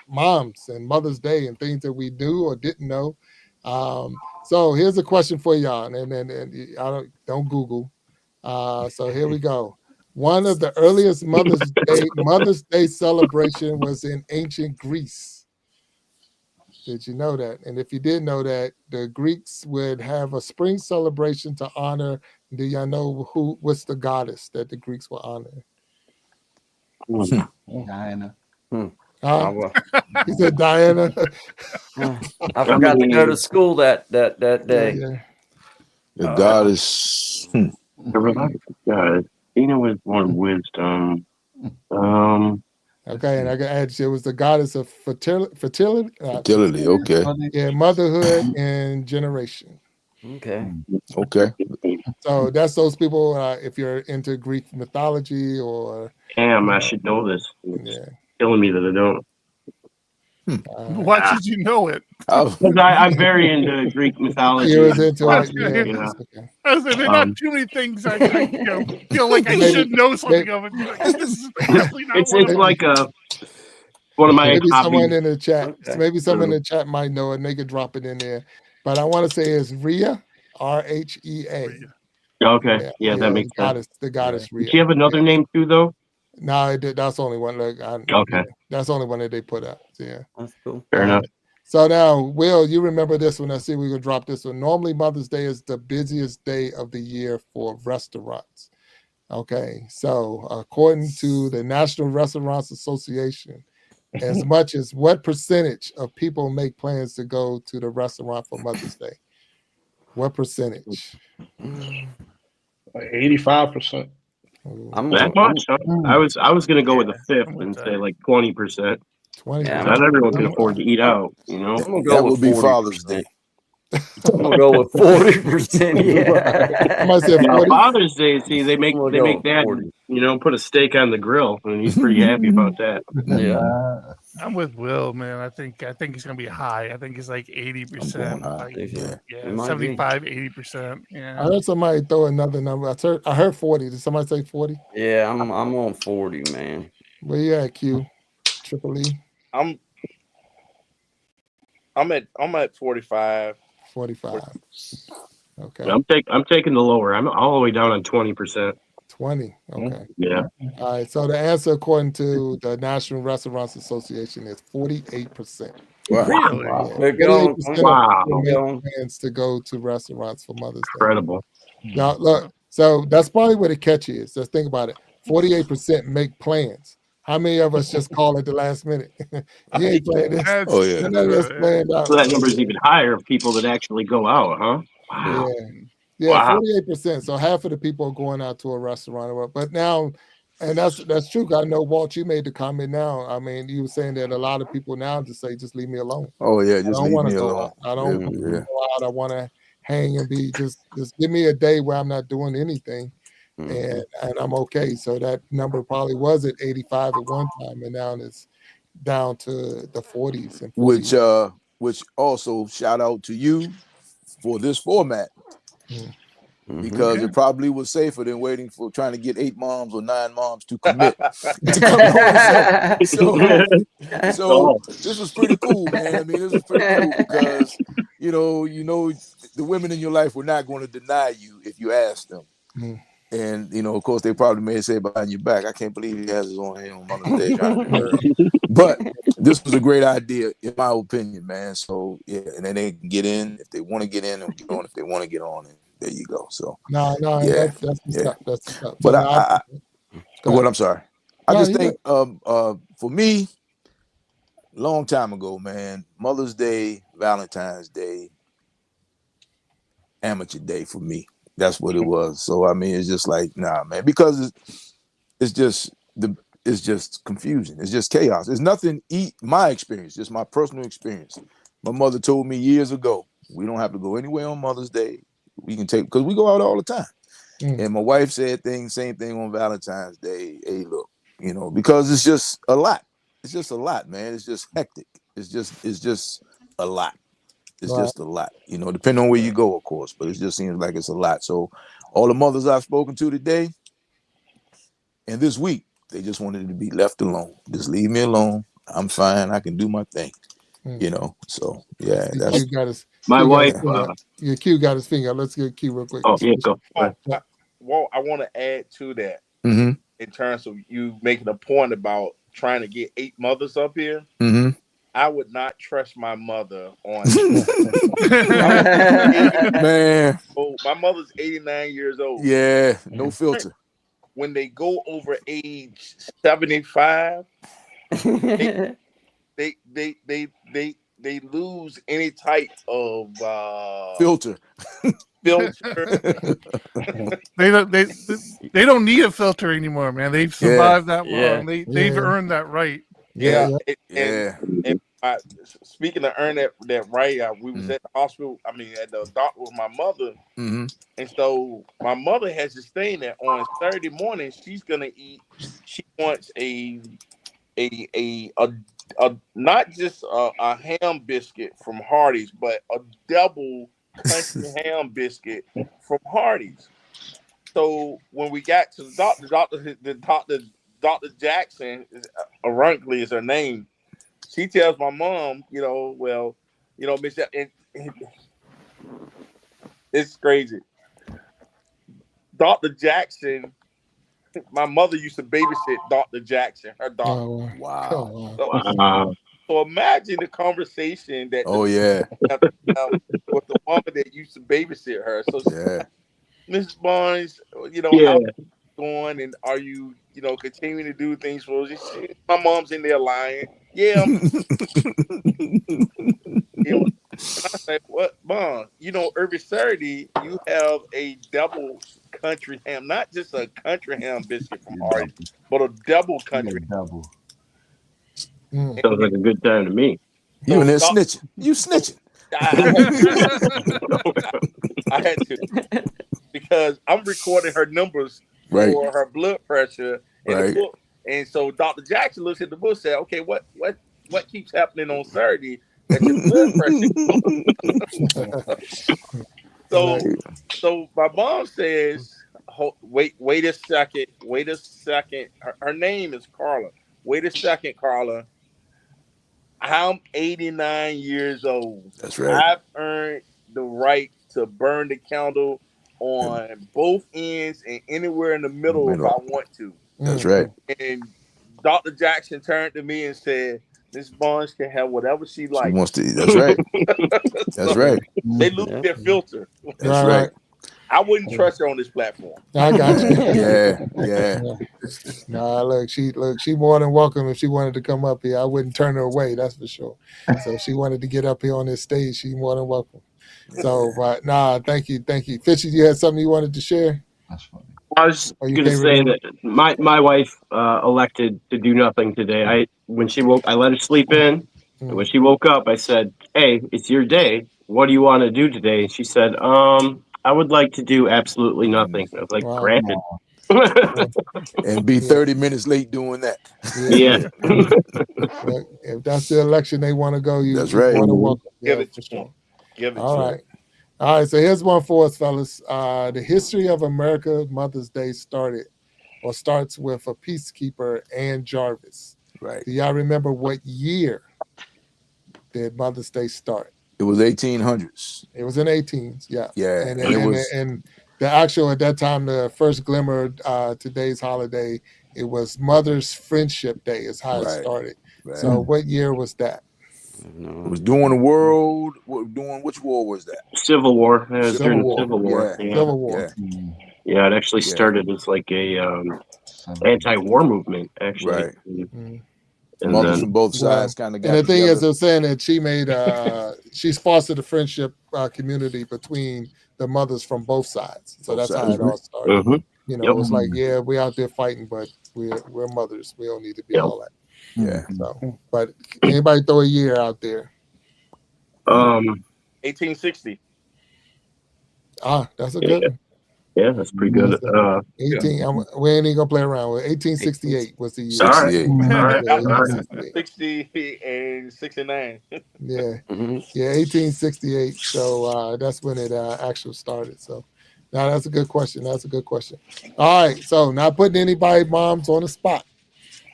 moms and Mother's Day and things that we knew or didn't know. So here's a question for y'all, and I don't Google. So here we go. One of the earliest Mother's Day celebration was in ancient Greece. Did you know that? And if you did know that, the Greeks would have a spring celebration to honor. Do y'all know what's the goddess that the Greeks will honor? Diana. Huh? He said Diana. I forgot to go to school that day. Yeah. The goddess. God, Dina was born wisdom. Okay, and I got add it was the goddess of fertility. Fertility. Okay. Yeah, motherhood and generation. Okay. Okay. So that's those people. If you're into Greek mythology or Damn, I should know this. It's yeah, killing me that I don't. Why should you know it? Because I'm very into Greek mythology. you was into it. Okay. Yeah, Yeah. it's okay. I said, there are not too many things I feel like I should know something of it. Like, this is definitely not It's one of them. like one of my Maybe someone hobbies. in the chat. Okay. Maybe someone in the chat might know it, and they could drop it in there. But I want to say it's Rhea, Rhea. Okay, yeah, that makes sense. The goddess Rhea. Does she have another name too, though? No, that's only one. Look, Okay, that's the only one that they put up. So, yeah, that's cool. Fair enough. So now, Will, you remember this one? I see we could drop this one. Normally, Mother's Day is the busiest day of the year for restaurants. Okay, so according to the National Restaurants Association, as much as what percentage of people make plans to go to the restaurant for Mother's Day? What percentage? 85%. That much? I was gonna go with a fifth and say like 20%. 20. Not everyone can afford to eat out, you know. I'm gonna That go would with be 40%. Father's Day. I'm gonna go with 40%. Yeah. Somebody said Now, 40. Father's Day, see, they make I'm gonna go with Dad, 40. put a steak on the grill, and he's pretty happy about that. Yeah. I'm with Will, man. I think it's gonna be high. I think it's like 80%. Like, Yeah. It might be. 75, 80%. I Yeah. heard somebody throw another number. I heard 40. Did somebody say 40? Yeah, I'm on 40, man. Where you at, Q? Triple E? I'm at 45. 45. Okay. I'm taking the lower. I'm all the way down on 20%. 20. Okay. Yeah. All right. So the answer, according to the National Restaurants Association, is 48%. Wow. Really? Yeah, We're going. 48% Wow. of people Going. make plans to go to restaurants for Mother's Day. Incredible. Now, look, so that's probably where the catch is. Just think about it. 48% make plans. How many of us just call at the last minute? You ain't playing this. That's, Oh, yeah. None of us planned out. So that number is even higher of people that actually go out, huh? Wow. Yeah, Wow. 48%. So half of the people are going out to a restaurant. But now, and that's true. I know, Walt, you made the comment now. I mean, you were saying that a lot of people now just say, just leave me alone. Oh yeah, I just don't leave want me to go alone. out. I don't want to Yeah. go out. I want to hang and be just give me a day where I'm not doing anything. And I'm okay. So that number probably was at 85 at one time, and now it's down to the 40s and 40s. Which also shout out to you for this format because it probably was safer than waiting for trying to get 8 moms or 9 moms to commit to come on the show. So this was pretty cool, man. I mean, this was pretty cool because you know the women in your life were not going to deny you if you asked them. And of course, they probably may say behind your back, "I can't believe he has his own hand on Mother's Day trying to get married." But this was a great idea, in my opinion, man. So yeah, and then they can get in if they want to get in, or get on if they want to get on. And there you go. So No, yeah, that's the stuff. That's the stuff. But So I'm sorry. I just think for me, long time ago, man, Mother's Day, Valentine's Day, amateur day for me. That's what it was. So I mean, it's just like, nah, man, because it's just confusion. It's just chaos. It's nothing. My experience, just my personal experience. My mother told me years ago, we don't have to go anywhere on Mother's Day. We can take because we go out all the time. And my wife said same thing on Valentine's Day. Hey, look, because it's just a lot. It's just a lot, man. It's just hectic. It's just a lot. It's just a lot, depending on where you go, of course, but it just seems like it's a lot. So all the mothers I've spoken to today and this week, they just wanted to be left alone. Just leave me alone. I'm fine. I can do my thing. So yeah, that's Q got his My wife. Yeah, Q got his finger. Let's get Q real quick. Oh yeah, go. I want to add to that mm-hmm. in terms of you making a point about trying to get 8 mothers up here. Mm-hmm. I would not trust my mother on man. Oh, my mother's 89 years old. Yeah, no filter. When they go over age 75, they lose any type of filter. They don't need a filter anymore, man. They've survived that long. They've earned that right. And speaking of earn that right, we was at the hospital. I mean, at the doctor with my mother, and so my mother has this thing that on Saturday morning she's gonna eat. She wants a not just a ham biscuit from Hardee's, but a double country ham biscuit from Hardee's. So when we got to the doctor, Dr. Jackson, ironically is her name. She tells my mom, Miss, and it's crazy. Dr. Jackson, my mother used to babysit Dr. Jackson, her daughter. Oh, wow. So imagine the conversation that with the woman that used to babysit her. So Mrs. Barnes, how's it going, and are you, continuing to do things for us? My mom's in there lying. Yeah. And I say, what, Mom? Every Saturday you have a double country ham, not just a country ham biscuit from Hardee's, but a double country. Double. Sounds like a good time to me. You in there snitching? You snitching? I had to, because I'm recording her numbers for her blood pressure in the book, and so Dr. Jackson looks at the book and said, "Okay, what keeps happening on Saturday that your blood pressure?" So my mom says, "Wait a second. Her name is Carla. Wait a second, Carla. I'm 89 years old. That's right. I've earned the right to burn the candle on both ends and anywhere in the middle if I want to." That's right. And Dr. Jackson turned to me and said, "Miss Barnes can have whatever she likes." She wants to. That's right. That's right. They lose their filter. That's right. I wouldn't trust her on this platform. I got you. Yeah. Nah, look, she more than welcome if she wanted to come up here. I wouldn't turn her away, that's for sure. So if she wanted to get up here on this stage, she's more than welcome. So, but thank you. Fishy, you had something you wanted to share? That's funny. I was going to say that my wife elected to do nothing today. When she woke, I let her sleep in. And when she woke up, I said, "Hey, it's your day. What do you want to do today?" And she said, "I would like to do absolutely nothing." I was like, "Granted." And be 30 minutes late doing that. Yeah. If that's the election they want to go, that's right. Want to welcome. Give it for to sure. Give it All to right. All right, so here's one for us, fellas. The history of America Mother's Day starts with a peacekeeper, Ann Jarvis. Right. Do y'all remember what year did Mother's Day start? It was 1800s. It was in 18s, yeah. Yeah. And the actual, at that time, the first glimmer, today's holiday, it was Mother's Friendship Day is how it started. Right. So what year was that? It was during which war was that? Civil War. Civil War. Civil War. Yeah. Civil War. Yeah, it actually started as like a anti-war movement, actually. Right. And mothers from both sides kind of got together. And the thing is, they're saying that she made, she's fostered a friendship community between the mothers from both sides. So that's how it all started. Mm-hmm. It was like, we out there fighting, but we're mothers. We don't need to be all that. Yeah. So, but anybody throw a year out there? 1860. That's a good one. Yeah, that's pretty good. 18. We ain't even gonna play around with 1868 was the year. All right. 68. All right. Yeah, All right. 1868. 60 and 69. Yeah, Mm-hmm. yeah, 1868. So that's when it actually started. So now that's a good question. That's a good question. All right, so not putting anybody moms on the spot.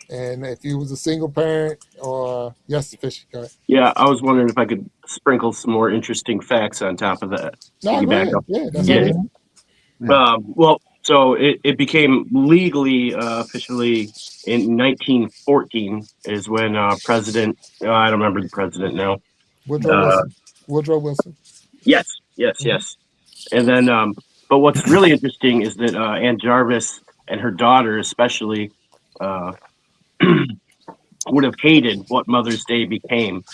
And if you was a single parent or yes, Fishy, go ahead. Yeah, I was wondering if I could sprinkle some more interesting facts on top of that. No, go Piggyback ahead. up. Yeah, that's Yeah. okay. Well, so it became legally officially in 1914 is when President I don't remember the president now. Woodrow Uh, Wilson. Woodrow Wilson. yes, yes, Mhm. yes. And then, but what's really interesting is that Aunt Jarvis and her daughter, especially, uh, would have hated what Mother's Day became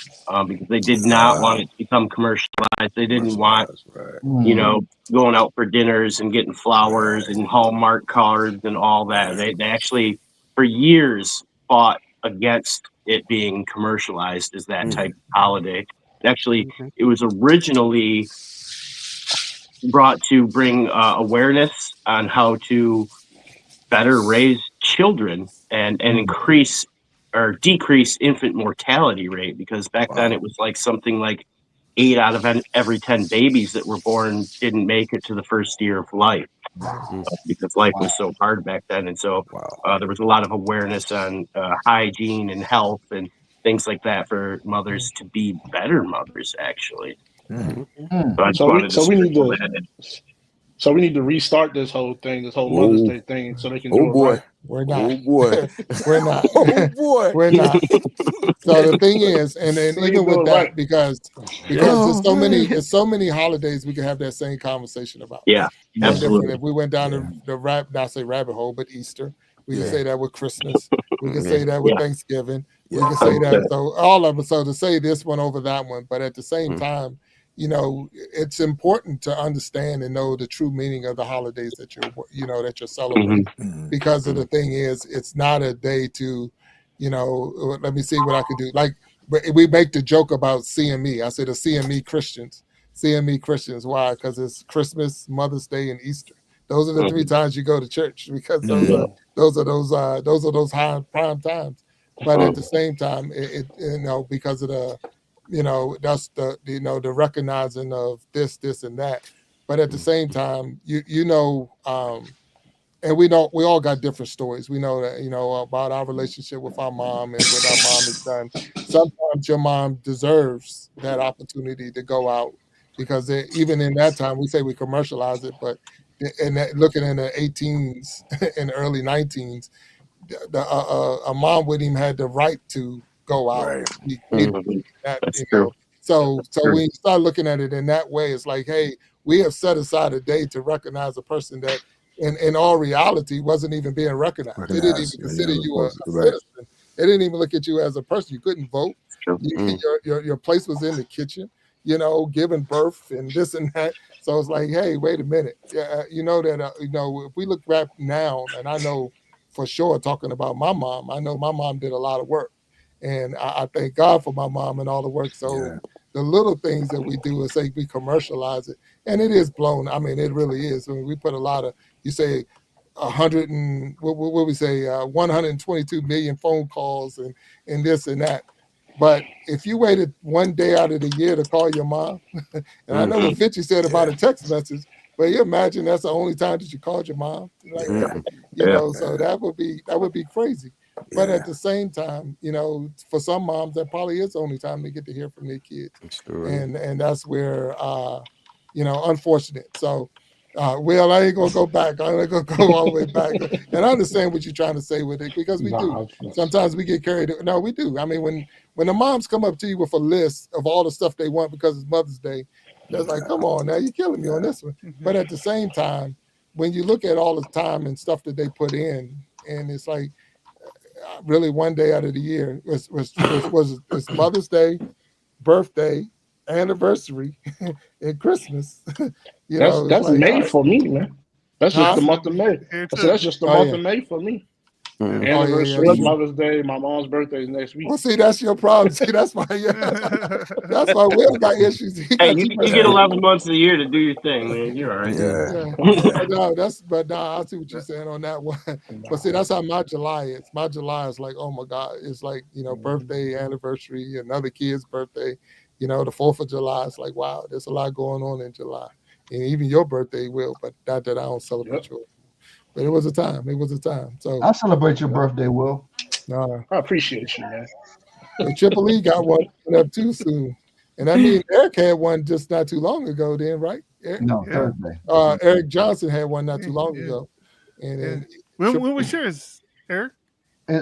because they did not want it to become commercialized. They didn't want, Commercialized, right. going out for dinners and getting flowers Right. and Hallmark cards and all that. They actually, for years, fought against it being commercialized as that type of holiday. Actually, it was originally brought to bring awareness on how to better raise children and increase or decrease infant mortality rate, because back then Wow. it was like something like 8 out of every 10 babies that were born didn't make it to the first year of life because life was so hard back then. And so Wow. there was a lot of awareness on hygiene and health and things like that for mothers to be better mothers, actually. So I just wanted to So we need sprinkle to that in. so we need to restart this whole thing, this whole Mother's Day thing, so they can do Oh it boy. right. We're not. Oh boy. We're not. Oh boy. We're not. So the thing is, and then So they even can do with it that, right. because there's Oh, man. there's so many holidays we can have that same conversation about. Yeah, No different. absolutely. If we went down not say rabbit hole, but Easter, we can Yeah. say that with Christmas. We can Yeah. say that with Yeah. Thanksgiving. We Yeah. can say that. So all of them. So to say this one over that one, but at the same Mhm. time, it's important to understand and know the true meaning of the holidays that you're celebrating, because of the thing is, it's not a day to, let me see what I could do. Like we make the joke about CME. I say the CME Christians. CME Christians. Why? Because it's Christmas, Mother's Day, and Easter. Those are the three times you go to church, because those are those high prime times. But at the same time, because of the, that's the recognizing of this, and that. But at the same time, and we all got different stories. We know that, about our relationship with our mom and what our mom has done. Sometimes your mom deserves that opportunity to go out, because even in that time, we say we commercialize it, but looking in the 18s and early 19s, a mom wouldn't even have the right to go out. Right. That's true. So when you start looking at it in that way, it's like, hey, we have set aside a day to recognize a person that in all reality wasn't even being recognized. They didn't even consider you a citizen. They didn't even look at you as a person. You couldn't vote. Your place was in the kitchen, giving birth and this and that. So it's like, hey, wait a minute. Yeah, if we look back now, and I know for sure, talking about my mom, I know my mom did a lot of work. And I thank God for my mom and all the work. So the little things that we do is say we commercialize it, and it is blown. I mean, it really is. I mean, we put a lot of, you say, 100 and what we say, 122 million phone calls and this and that. But if you waited one day out of the year to call your mom, and I know what Fitchy said about a text message, but you imagine that's the only time that you called your mom, like that, so that would be crazy. But at the same time, for some moms, that probably is the only time they get to hear from their kids, and that's where, unfortunate. So, Will, I ain't gonna go back. I ain't gonna go all the way back. And I understand what you're trying to say with it, because we do. Sometimes we get carried. No, we do. I mean, when the moms come up to you with a list of all the stuff they want because it's Mother's Day, that's like, come on, now you're killing me on this one. But at the same time, when you look at all the time and stuff that they put in, and it's like, really one day out of the year was Mother's Day, birthday, anniversary, and Christmas. That's like, May for me, man. That's just the month of May. I said that's just the month of May for me. Mm. Oh yeah, yeah, Anniversary, that's Me- true. Mother's Day, my mom's birthday is next week. Well, see, that's your problem. See, that's why, yeah, that's why Will got issues. He Hey, got too much you get Yeah. going 11 on. months of the year to do your thing, man. You're all right. Yeah. Yeah, but no, I see what you're saying on that one. But see, that's how my July is. My July is like, oh my God, it's like birthday, anniversary, another kid's birthday. The 4th of July. It's like, wow, there's a lot going on in July, and even your birthday will. But not that I don't Yep. celebrate yours. But it was a time. It was a time. So, I celebrate your birthday, Will. I appreciate you, man. and Triple E got one coming up too soon, and I mean Eric had one just not too long ago. Then, right? No, yeah, Thursday. Eric Johnson had one not yeah, too long yeah, ago, and yeah. then When Triple was E. yours, Eric?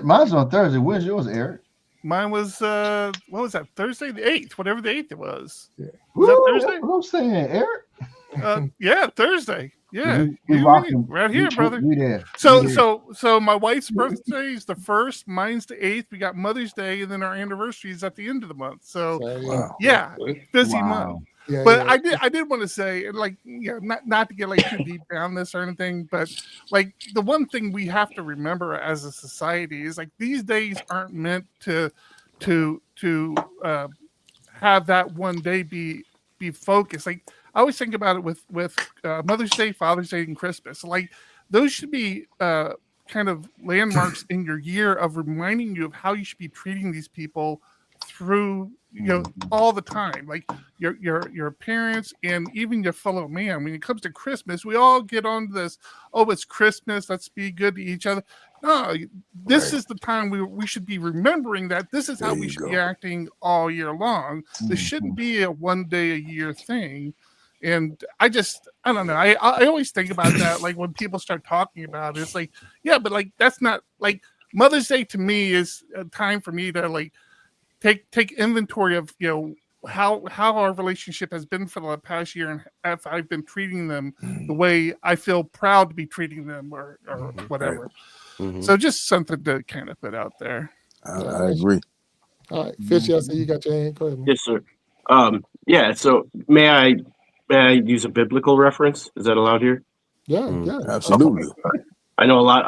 Mine's on Thursday. When's yours, Eric? Mine was what was that? Thursday the 8th, whatever the 8th it was. Yeah. Was that Woo, that's Thursday? what I'm saying, Eric. Yeah, Thursday. Yeah, We you rocking. right here, brother. We there. So We there. so my wife's birthday is the 1st, mine's the 8th. We got Mother's Day, and then our anniversary is at the end of the month. So So yeah, Wow. yeah, busy month. Wow. yeah, But yeah. I did want to say, and like, not to get like too deep down this or anything, but like the one thing we have to remember as a society is like these days aren't meant to have that one day be focused. Like I always think about it with Mother's Day, Father's Day, and Christmas. Like those should be kind of landmarks in your year of reminding you of how you should be treating these people through all the time, like your parents and even your fellow man. When it comes to Christmas, we all get on this, oh, it's Christmas, let's be good to each other. No, this Right. is the time we should be remembering that this is There how we you should be go. acting all year long. This shouldn't be a one day a year thing. And I don't know. I always think about that. Like when people start talking about it, it's like, yeah, but like that's not like Mother's Day to me is a time for me to like take inventory of how our relationship has been for the past year and if I've been treating them the way I feel proud to be treating them or whatever. Mhm. So just something to kind of put out there. I agree. All right, Fishy, I see you got your hand. Go ahead, man. Yes, sir. Yeah. So may I use a biblical reference? Is that allowed here? Yeah, Mm. yeah. Absolutely. I know a lot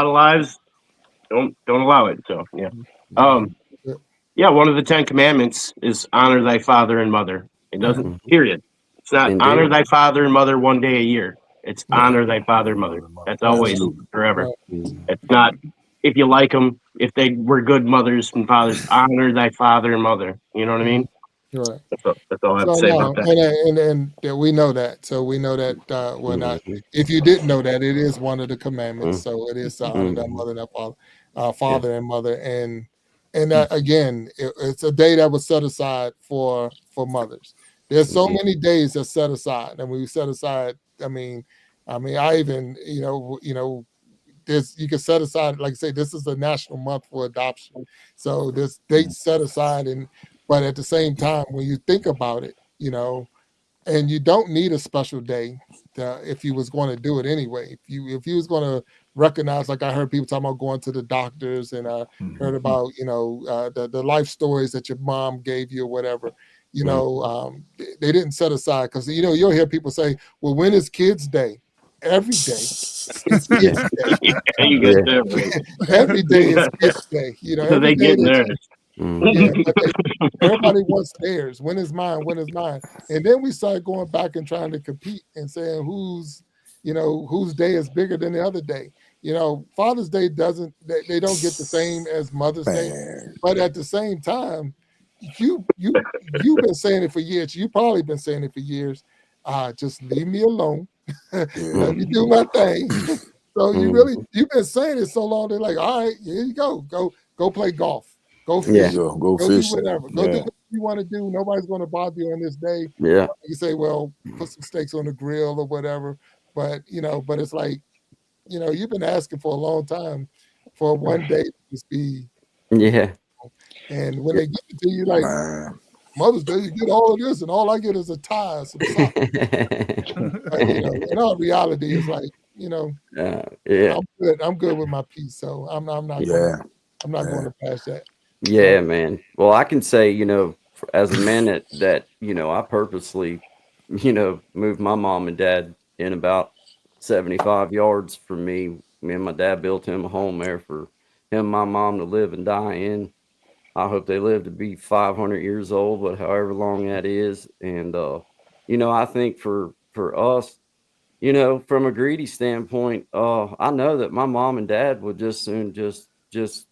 of lives don't allow it. So yeah. Um, Yeah. yeah. One of the 10 Commandments is honor thy father and mother. It doesn't. Mhm. Period. It's not honor Indeed. thy father and mother one day a year. It's Yeah. honor thy father and mother. That's always Absolutely. forever. Right. Mm. It's not if you like them, if they were good mothers and fathers. Honor thy father and mother. You know what I mean? Right. That's all I have to So say about no, that. and that we know that. So we know that. Well, not Mhm. if you didn't know that, it is one of the commandments. Mm. So it is to honor thy Mhm. mother and thy father, Yeah. father and mother, and that again, it's a day that was set aside for mothers. There's so Indeed. many days that's set aside, and we set aside. I even there's you can set aside, like I say, this is a national month for adoption. So this date set aside, but at the same time, when you think about it, and you don't need a special day if you was going to do it anyway. If you was going to recognize, like I heard people talking about going to the doctors, and I heard about the life stories that your mom gave you or whatever. They didn't set aside because you'll hear people say, "Well, when is Kids Day?" Every day is Yeah. Kids Day. Yeah, you got Yeah. that right. Every day is Kids Day. Every They day getting that theirs. yeah, Mhm. but everybody wants theirs. When is mine? When is mine? And then we start going back and trying to compete and saying whose day is bigger than the other day. Father's Day doesn't. They don't get the same as Mother's Day, Man. but at the same time, you've been saying it for years. You've probably been saying it for years. Just leave me alone. Yeah. Let me do my thing. So Mhm. you've been saying it so long. They're like, all right, here you go play golf, go There you Yeah. fishing, go. Go go do fishing. whatever, go do Yeah. what you want to do. Nobody's going to bother you on this day. Yeah. You say, well, put some steaks on the grill or whatever. But it's like, you've been asking for a long time for one day to just be, Yeah. and when they give it to you, like Man. Mother's Day, you get all of this, and all I get is a tie, some socks. But in all reality, it's like, Yeah. I'm good. I'm good with my piece, so I'm not going to Yeah. I'm not going Yeah. to pass that. Yeah, So man. Well, I can say, as a man that I purposely, moved my mom and dad in about 75 yards from me, Me and my dad built him a home there for him and my mom to live and die in. I hope they live to be 500 years old, but however long that is. And, I think for us, from a greedy standpoint, I know that my mom and dad would just soon just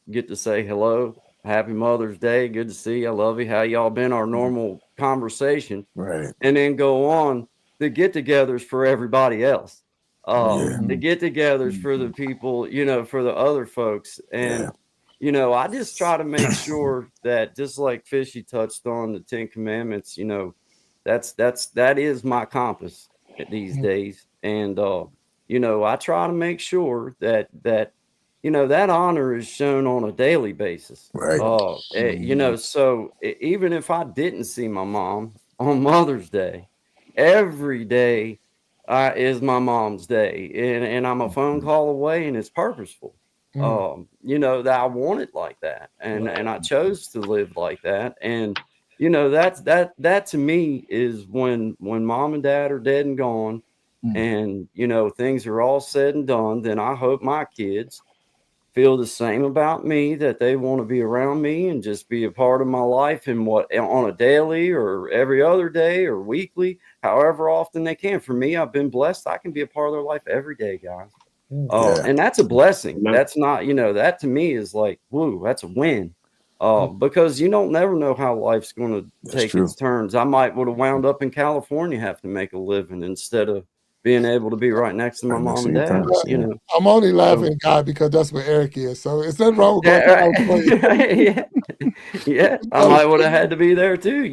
get to say hello, happy Mother's Day, good to see you, I love you, how y'all been, our normal conversation, Right. and then go on. The get-togethers for everybody else. Yeah. The get-togethers for the people, for the other folks, and Yeah. I just try to make sure that, just like Fishy touched on the Ten Commandments, that is my compass these days. And I try to make sure that honor is shown on a daily basis. Right. So even if I didn't see my mom on Mother's Day, every day is my mom's day, and I'm a phone call away, and it's purposeful. That I want it like that, and I chose to live like that. And that to me is when mom and dad are dead and gone, and things are all said and done, then I hope my kids feel the same about me, that they want to be around me and just be a part of my life, and on a daily or every other day or weekly, however often they can. For me, I've been blessed. I can be a part of their life every day, guys. And that's a blessing. That's not, that to me is like, woo, that's a win. Because you don't never know how life's going to take its turns. I might would have wound up in California, have to make a living instead of being able to be right next to my mom and dad. I'm only laughing, guy, because that's where Eric is. So it's nothing wrong with going Yeah, to California. yeah, I might would have had to be there too,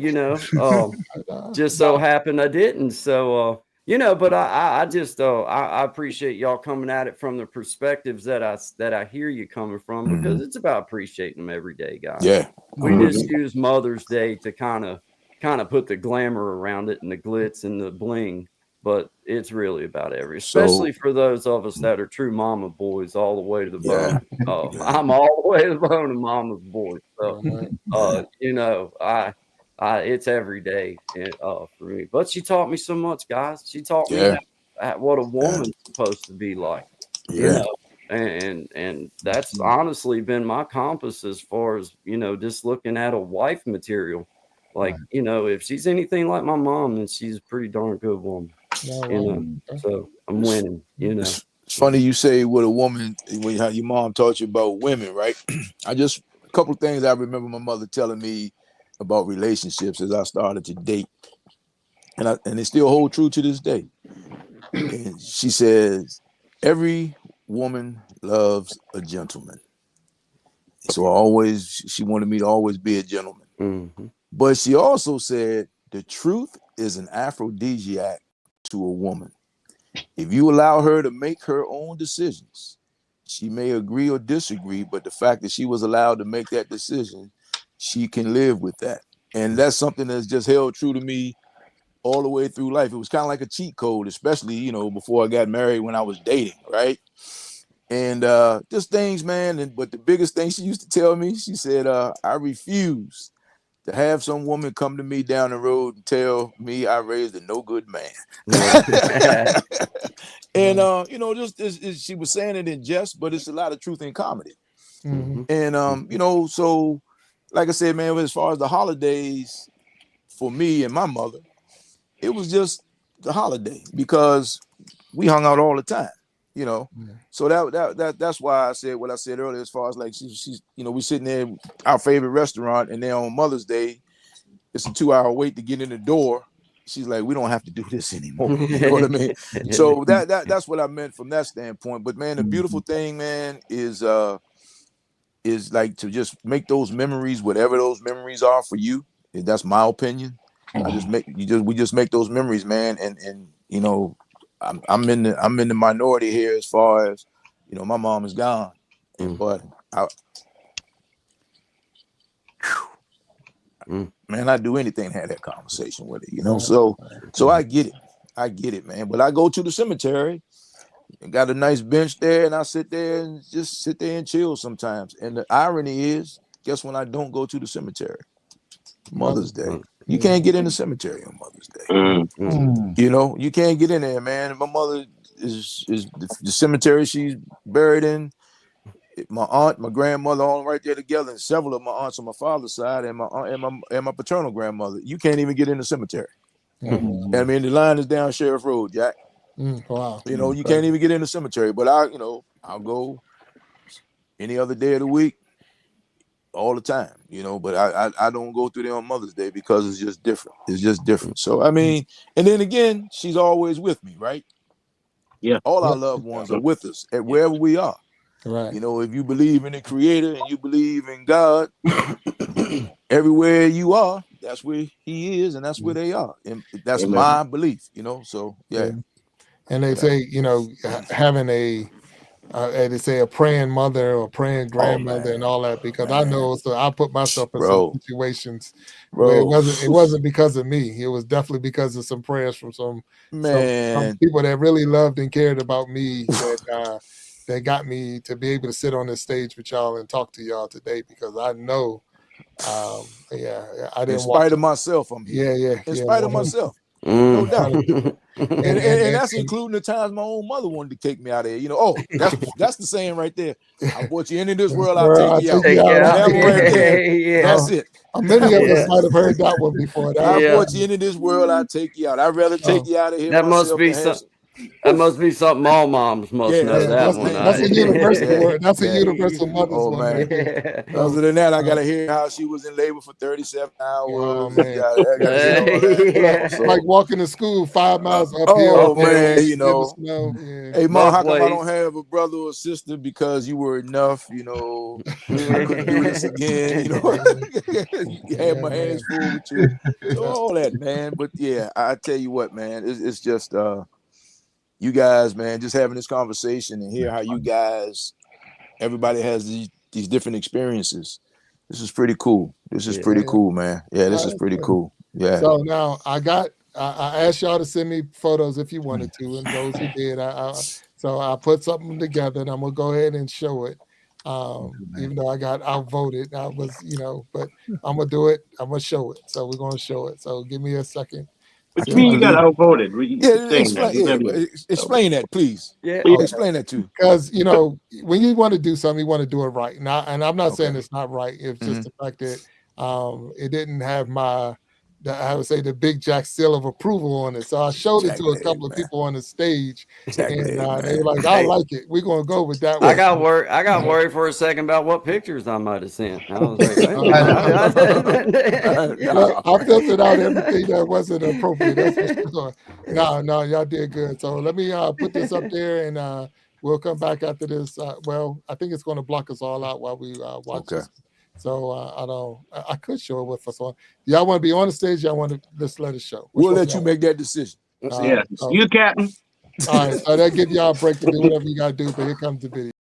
just so happened I didn't. So, but I just, I appreciate y'all coming at it from the perspectives that I hear you coming from, because it's about appreciating them every day, guys. Yeah. We just use Mother's Day to kind of put the glamour around it and the glitz and the bling, but it's really about especially for those of us that are true mama boys all the way to the bone. I'm all the way to the bone of mama's boy. So, it's every day for me. But she taught me so much, guys. She taught me what a woman's supposed to be like, and that's honestly been my compass as far as, just looking at a wife material. Like, if she's anything like my mom, then she's a pretty darn good woman. So I'm winning. It's funny you say what a woman, how your mom taught you about women, right? A couple of things I remember my mother telling me about relationships as I started to date, and they still hold true to this day. And she says, every woman loves a gentleman. So she wanted me to always be a gentleman. But she also said, the truth is an aphrodisiac to a woman. If you allow her to make her own decisions, she may agree or disagree, but the fact that she was allowed to make that decision, she can live with that. And that's something that's just held true to me all the way through life. It was kind of like a cheat code, especially, before I got married, when I was dating, right? And just things, man. But the biggest thing she used to tell me, she said, I refuse to have some woman come to me down the road and tell me I raised a no good man. And she was saying it in jest, but it's a lot of truth in comedy. And so like I said, man, as far as the holidays for me and my mother, it was just the holiday because we hung out all the time. So that's why I said what I said earlier, as far as like she's we sitting there at our favorite restaurant, and then on Mother's Day it's a 2-hour wait to get in the door. She's like, we don't have to do this anymore. You know what I mean? So that's what I meant from that standpoint. But man, the beautiful thing, man, is like to just make those memories, whatever those memories are for you. That's my opinion. We just make those memories, man, and I'm in the minority here as far as my mom is gone, but man, I'd do anything to have that conversation with her, so I get it, man. But I go to the cemetery and got a nice bench there, and I sit there and chill sometimes. And the irony is, guess when I don't go to the cemetery? Mother's Day. You can't get in the cemetery on Mother's Day. You can't get in there, man. My mother, is the cemetery she's buried in. My aunt, my grandmother, all right there together, and several of my aunts on my father's side, and my aunt and my paternal grandmother. You can't even get in the cemetery. Mm-hmm. I mean, the line is down Sheriff Road, Jack. Wow. You know, you can't even get in the cemetery. But I'll go any other day of the week, all the time. You know, but I don't go through there on Mother's Day because it's just different. It's just different. So I mean, and then again, she's always with me, right? Yeah. All our loved ones are with us at wherever we are. Right. You know, if you believe in the Creator and you believe in God, everywhere you are, that's where He is, and that's where they are, and that's Amen. my belief. You know, so yeah. And they say, having they say a praying mother or praying grandmother and all that, because I know, so I put myself in some situations where it wasn't because of me. It was definitely because of some prayers from some people that really loved and cared about me that got me to be able to sit on this stage with y'all and talk to y'all today, because I know, I didn't. In spite of myself, I'm here. In spite of myself, no doubt. And that's including the times my own mother wanted to kick me out of here. You know, that's the saying right there. I brought you into this world, I'll take you out. That one right there, that's it. Many of us might have heard that one before. I brought you into this world, I'll take you out. I'd rather take you out of here that myself must be than have some. That must be something all moms must know. That one. That's a universal word. That's a universal mother's one. Man. Right. Other than that, I gotta hear how she was in labor for 37 hours. Oh man, I gotta hear all that. Like walking to school 5 miles uphill. Oh man, you know. Yeah. Hey mom, how come I don't have a brother or sister? Because you were enough, you know. I couldn't do this again, you know. You had my hands full with you. So all that, man. But yeah, I tell you what, man, it's just you guys, man, just having this conversation and hear how you guys, everybody has these different experiences. This is pretty cool. This is pretty cool, man. Yeah, this is pretty cool. Yeah. So now I asked y'all to send me photos if you wanted to, and those who did, so I put something together, and I'm gonna go ahead and show it. Even though I got outvoted, I was, but I'm gonna do it. I'm gonna show it. So we're gonna show it. So give me a second. What do you mean you got outvoted? Explain that, please. Yeah, explain that too. Because when you want to do something, you want to do it right. And I'm not saying it's not right. It's just the fact that it didn't have I would say the Big Jack seal of approval on it. So I showed it to a couple of people on the stage, and they were like, "I like it. We're gonna go with that one." I got worried for a second about what pictures I might have sent. I was like, I filtered out everything that wasn't appropriate. That's for sure. No, y'all did good. So let me put this up there, and we'll come back after this. Well, I think it's going to block us all out while we watch this. So I could show it with us on. Y'all want to be on the stage? Y'all want to just let it show? We'll let you make that decision. You captain. All right, so that give y'all a break to do whatever you gotta do, but here comes the video.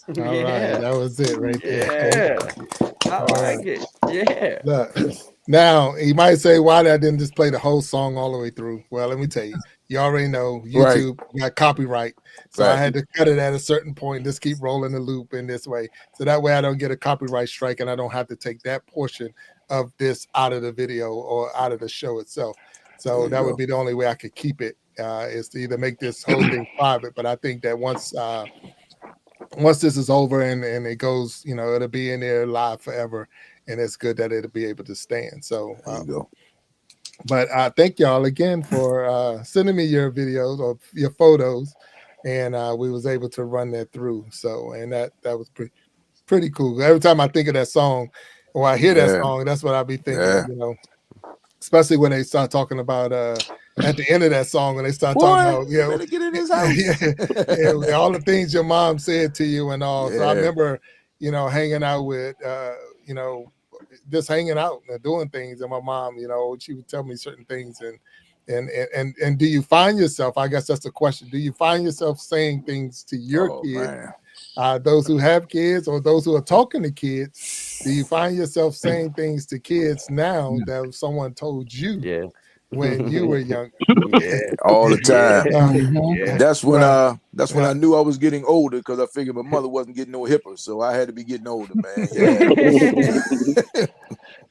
All right, that was it right there. I like it. Yeah. Look, now you might say, why I didn't just play the whole song all the way through? Well, let me tell you. You already know YouTube got copyright, so I had to cut it at a certain point. Just keep rolling the loop in this way, so that way I don't get a copyright strike, and I don't have to take that portion of this out of the video or out of the show itself. So that would be the only way I could keep it, is to either make this whole thing private. But I think that once once this is over and it goes, it'll be in there live forever, and it's good that it'll be able to stand. So, There you go. but thank y'all again for sending me your videos or your photos, and we was able to run that through. So, and that was pretty cool. Every time I think of that song, or I hear that Yeah. song, that's what I'll be thinking. Yeah. Especially when they start talking about at the end of that song when they start talking Boy, about you better get in his house. yeah, all the things your mom said to you and all. So I Yeah. remember hanging out with you know just hanging out and doing things, and my mom, she would tell me certain things, and do you find yourself, I guess that's the question, do you find yourself saying things to your Oh kid, man. those who have kids or those who are talking to kids? Do you find yourself saying things to kids now that someone told you Yeah. when you were young? Yeah. All the time. Yeah. That's when Well, I knew I was getting older, because I figured my mother wasn't getting no hipper, so I had to be getting older, man. Yeah.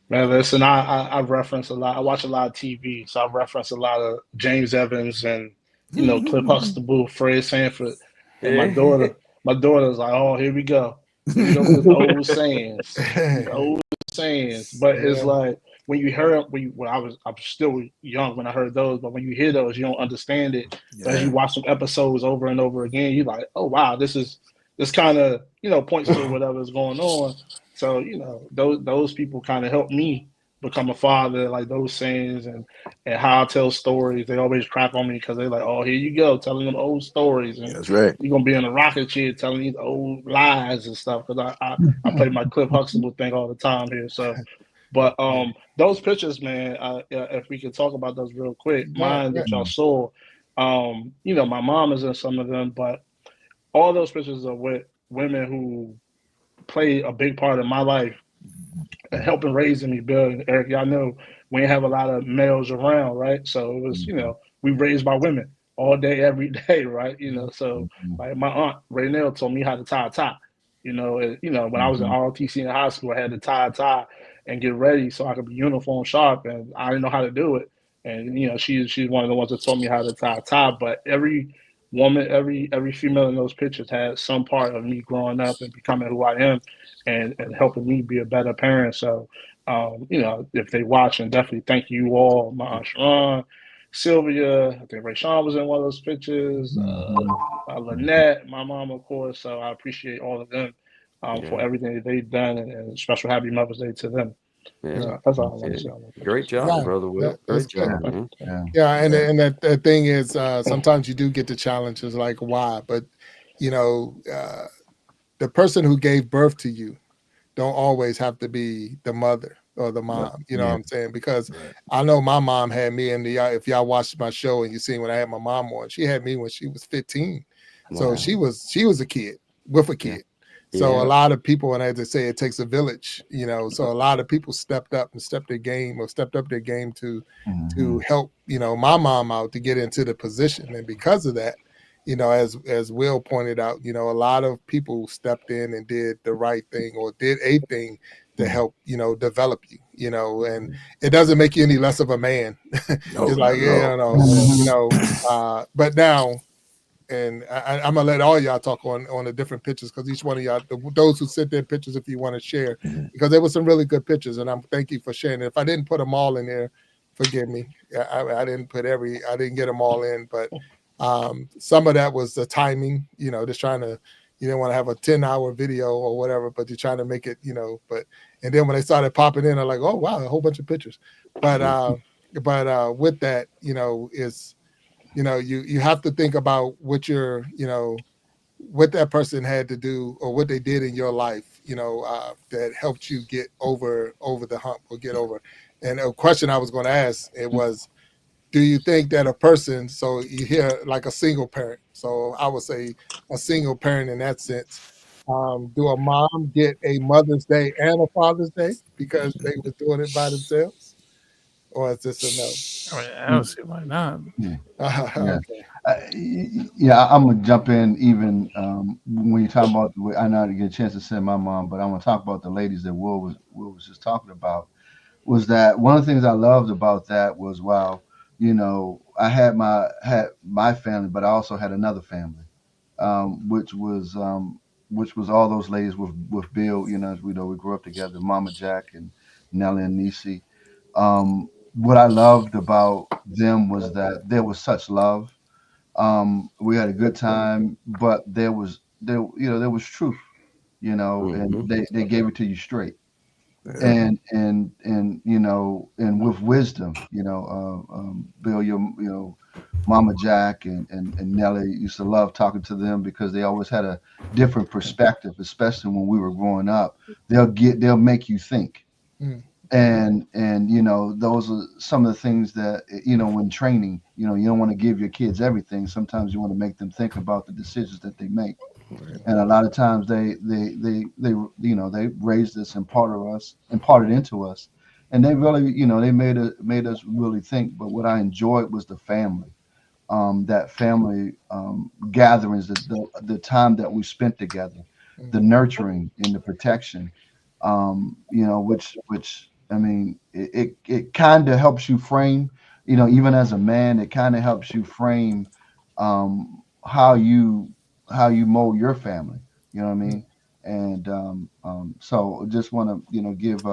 Man, listen, I reference a lot. I watch a lot of TV, so I reference a lot of James Evans and Cliff Huxtable, Fred Sanford, and my Yeah. daughter. My daughter's like, "Oh, here we go. Here we go with this old sayings, these old sayings." But it's yeah. like when you heard when I'm still young when I heard those, but when you hear those, you don't understand it. But as you Yeah. watch some episodes over and over again, you're like, "Oh wow, this kind of points to whatever's going on." So those people kind of helped me become a father, like those sayings and how I tell stories. They always crap on me because they're like, "Oh, here you go, telling them old stories, and That's right. you're gonna be in a rocket chair telling these old lies and stuff." Because I play my Cliff Huxtable thing all the time here. So, but those pictures, man. If we could talk about those real quick, Right, mine right. that y'all saw. My mom is in some of them, but all those pictures are with women who play a big part in my life and helping raising me, Bill and Eric. Y'all know we ain't have a lot of males around, right? So it was, we raised by women all day, every day, right? So like my aunt Raynell told me how to tie a tie. When I was in ROTC in high school, I had to tie a tie and get ready so I could be uniform sharp, and I didn't know how to do it. And she's one of the ones that taught me how to tie a tie. But every woman, every female in those pictures had some part of me growing up and becoming who I am, and helping me be a better parent. So, if they watch, and definitely thank you all, my aunt Sharon, Sylvia, I think Ray Sean was in one of those pictures, Lynette, my mom, of course. So I appreciate all of them for Yeah. everything that they've done, and special happy Mother's Day to them. Yeah. That's all I want to Yeah. say on the Great pictures. job, Yeah, brother Will. that's Great good. job, man. Yeah, and Yeah. and that thing is sometimes you do get the challenges like why, but you know uh, the person who gave birth to you don't always have to be the mother or the Yep. mom. You know what I'm saying? Because Right. I know my mom had me in the. If y'all watched my show and you seen when I had my mom on, she had me when she was 15, so Wow. she was a kid with a Yeah. kid. So a Yeah. lot of people, and as they say, it takes a village. So a lot of people stepped up and stepped up their game to help my mom out to get into the position, and because of that, as Will pointed out, a lot of people stepped in and did the right thing or did a thing to help develop you, and it doesn't make you any less of a man. No, It's like not at all. but now, and I'm gonna let all y'all talk on the different pictures, because each one of y'all, those who sent their pictures, if you want to share, because there were some really good pictures, and I'm thank you for sharing it. If I didn't put them all in there, forgive me. I didn't I didn't get them all in, but some of that was the timing. Just trying to, you didn't want to have a 10-hour video or whatever, but you're trying to make it, but and then when they started popping in, I'm like, oh wow, a whole bunch of pictures, but with that, is you have to think about what what that person had to do or what they did in your life, that helped you get over the hump or get over. And a question I was going to ask, it was, do you think that a person, so you hear like a single parent, so I would say a single parent in that sense, do a mom get a Mother's Day and a Father's Day because they was doing it by themselves, or is this a no? I mean, I don't see why not. Yeah. Okay. Yeah, I'm gonna jump in even when you're talking about the way I know I didn't get a chance to send my mom, but I'm gonna talk about the ladies that Will was just talking about. Was that one of the things I loved about that was while I had my family, but I also had another family, which was which was all those ladies with Bill. You know, as we know, we grew up together. Mama Jack and Nellie and Nisi. What I loved about them was that there was such love. We had a good time, but there was truth, and Mhm. they gave it to you straight, Yeah. and and with wisdom, Bill, Mama Jack and Nellie used to love talking to them because they always had a different perspective, especially when we were growing up. They'll make you think, Mm. and those are some of the things that when training, you don't want to give your kids everything. Sometimes you want to make them think about the decisions that they make, Right. and a lot of times they they raised us, imparted into us, and they really they made us really think. But what I enjoyed was the family, that family gatherings, the time that we spent together, the Mm. nurturing and the protection, which I mean, it kind of helps you frame, even as a man, it kind of helps you frame how you mold your family. You know what I Mm. mean? And so just want to give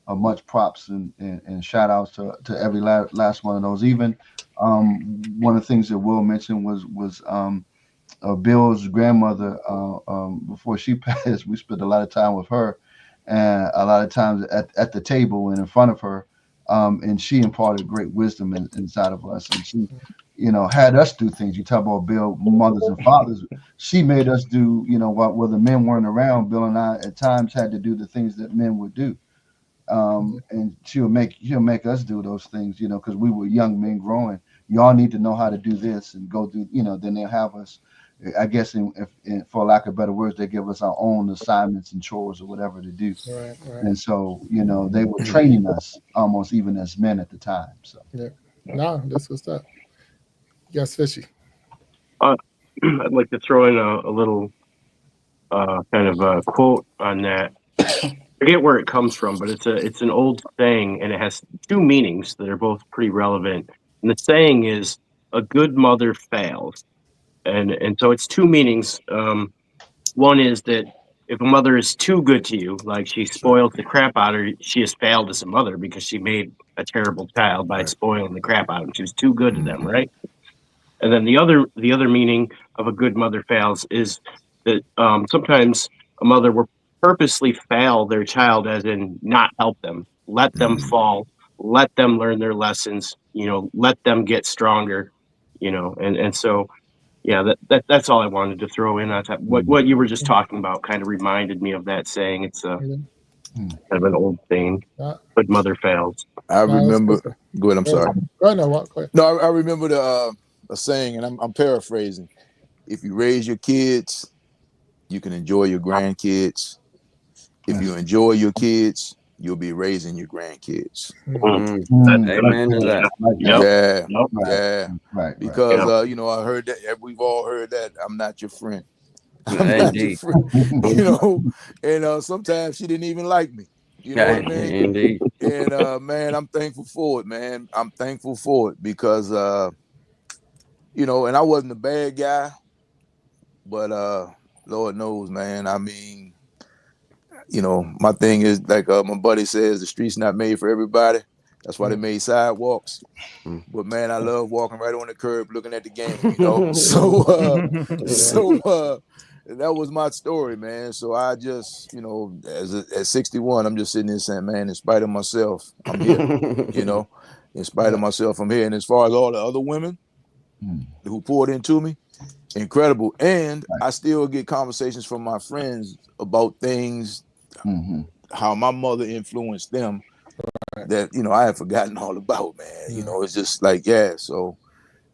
much props and shout outs to every last one of those. Even one of the things that Will mentioned was Bill's grandmother. Before she passed, we spent a lot of time with her, and a lot of times at the table and in front of her, and she imparted great wisdom inside of us, and she, had us do things. You talk about Bill, mothers and fathers. She made us do, while the men weren't around, Bill and I at times had to do the things that men would do, Mm. and she'll make us do those things, because we were young men growing. Y'all need to know how to do this and go do, then they'll have us. I guess, for lack of better words, they give us our own assignments and chores or whatever to do. Right. Right. And so, they were training us almost even as men at the time. So, Yeah. No, this was that. Yes, fishy. Uh, I'd like to throw in a little kind of a quote on that. Forget where it comes from, but it's an old saying, and it has two meanings that are both pretty relevant. And the saying is, "A good mother fails," and so it's two meanings. One is that if a mother is too good to you, like she Sure. spoils the crap out of her, she has failed as a mother because she made a terrible child by Right. spoiling the crap out of them. She was too good to them, Hmm. right? And then the other meaning of a good mother fails is that sometimes a mother will purposely fail their child, as in not help them, let them Hmm. fall, let them learn their lessons, let them get stronger, and so yeah, that's all I wanted to throw in on top. What you were just Mm. talking about kind of reminded me of that saying. It's a Yeah. mm, kind of an old saying. No, Good mother fails. I no, that's good remember. stuff. Go ahead. I'm Go ahead. sorry. Go ahead. No, what? Go ahead. No, I remember a saying, and I'm paraphrasing. If you raise your kids, you can enjoy your grandkids. If yes. you enjoy your kids, you'll be raising your grandkids. Mm. Mm, Mm. that's Mm, good. that's Amen to good. Yeah. that. Like that. Yep. Yeah, Yep. Right. yeah. Right. Because Yep. I heard that we've all heard that I'm not your friend. I'm not your Indeed. friend. And sometimes she didn't even like me. You know what I mean? Indeed. And man, I'm thankful for it, man. I'm thankful for it because and I wasn't a bad guy, but Lord knows, man. I mean, my thing is like my buddy says, the street's not made for everybody. That's why they Mm. made sidewalks. Mm. But man, I love walking right on the curb looking at the game. So Yeah. so that was my story, man. So I just, at 61, I'm just sitting there saying, man, in spite of myself, I'm here. You know, in spite of Yeah. myself, I'm here. And as far as all the other women Mm, who poured into me, incredible. And right. I still get conversations from my friends about things, Mm-hmm. how my mother influenced them Right. that, I had forgotten all about, man. Mm. It's just like, yeah. So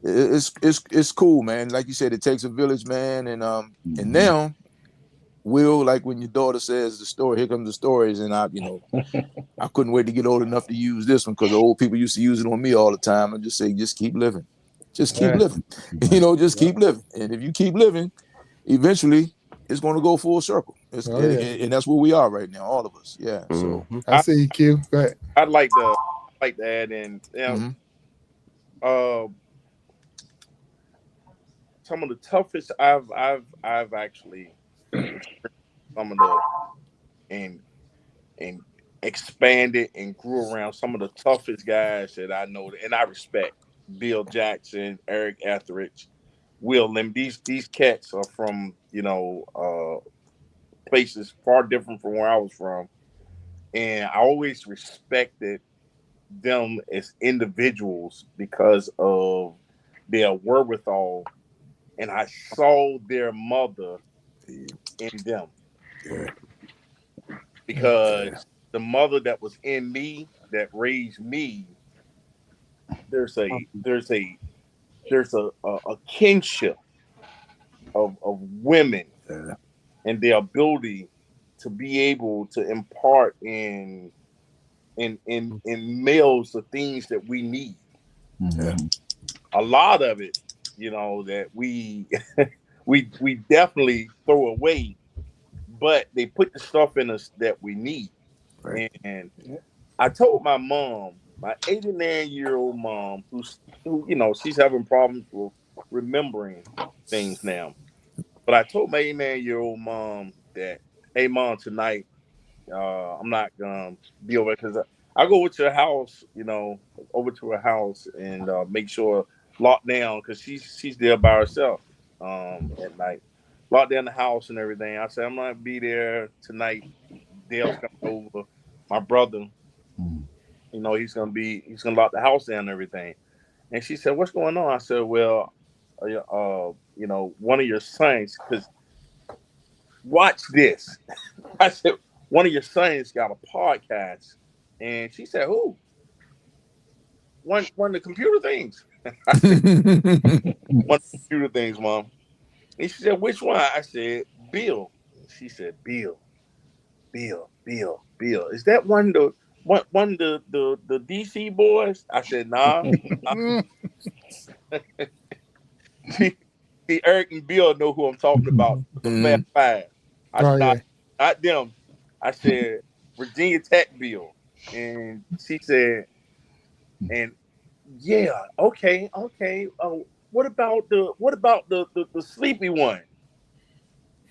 it's cool, man. Like you said, it takes a village, man. And Mm-hmm. now, Will, like when your daughter says the story, here comes the stories, and I couldn't wait to get old enough to use this one because the old people used to use it on me all the time and just say, just keep living. Just keep Right. living. Right. Just Yeah. keep living. And if you keep living, eventually it's going to go full circle. Oh yeah. And that's where we are right now, all of us. Yeah. So, Mhm. I I, see you, Q. Go ahead. I'd like to add in, mhm. uh, some of the toughest I've actually some of the and and expanded and grew around some of the toughest guys that I know and I respect. Bill Jackson, Eric Etheridge, Will Lim. These cats are from places far different from where I was from, and I always respected them as individuals because of their wherewithal, and I saw their mother in them because the mother that was in me that raised me, there's a kinship of women and their ability to be able to impart in males the things that we need. Mhm. A lot of it, that we we definitely throw away, but they put the stuff in us that we need. Right. And I told my mom, my 89-year-old mom, who she's having problems with remembering things now. But I told my 89-year-old mom that, hey mom, tonight I'm not gonna be over because I go over to her house, over to her house and make sure lock down because she's there by herself at night. Lock down the house and everything. I said I'm gonna be there tonight. Dale's coming over. My brother, Mhm. he's gonna lock the house down and everything. And she said, "What's going on?" I said, "Well, one of your sons, because watch this." I said, "One of your sons got a podcast," and she said, "Who?" One of the computer things. I said, "One of the computer things, mom." And she said, "Which one?" I said, "Bill." And she said, "Bill, Bill. Is that one of the DC boys?" I said, "Nah." See, Eric and Bill know who I'm talking about. The Fast Mhm. Five. I Oh said, yeah. not them. I said Virginia Tech Bill, and she said, and yeah, okay. What about the sleepy one?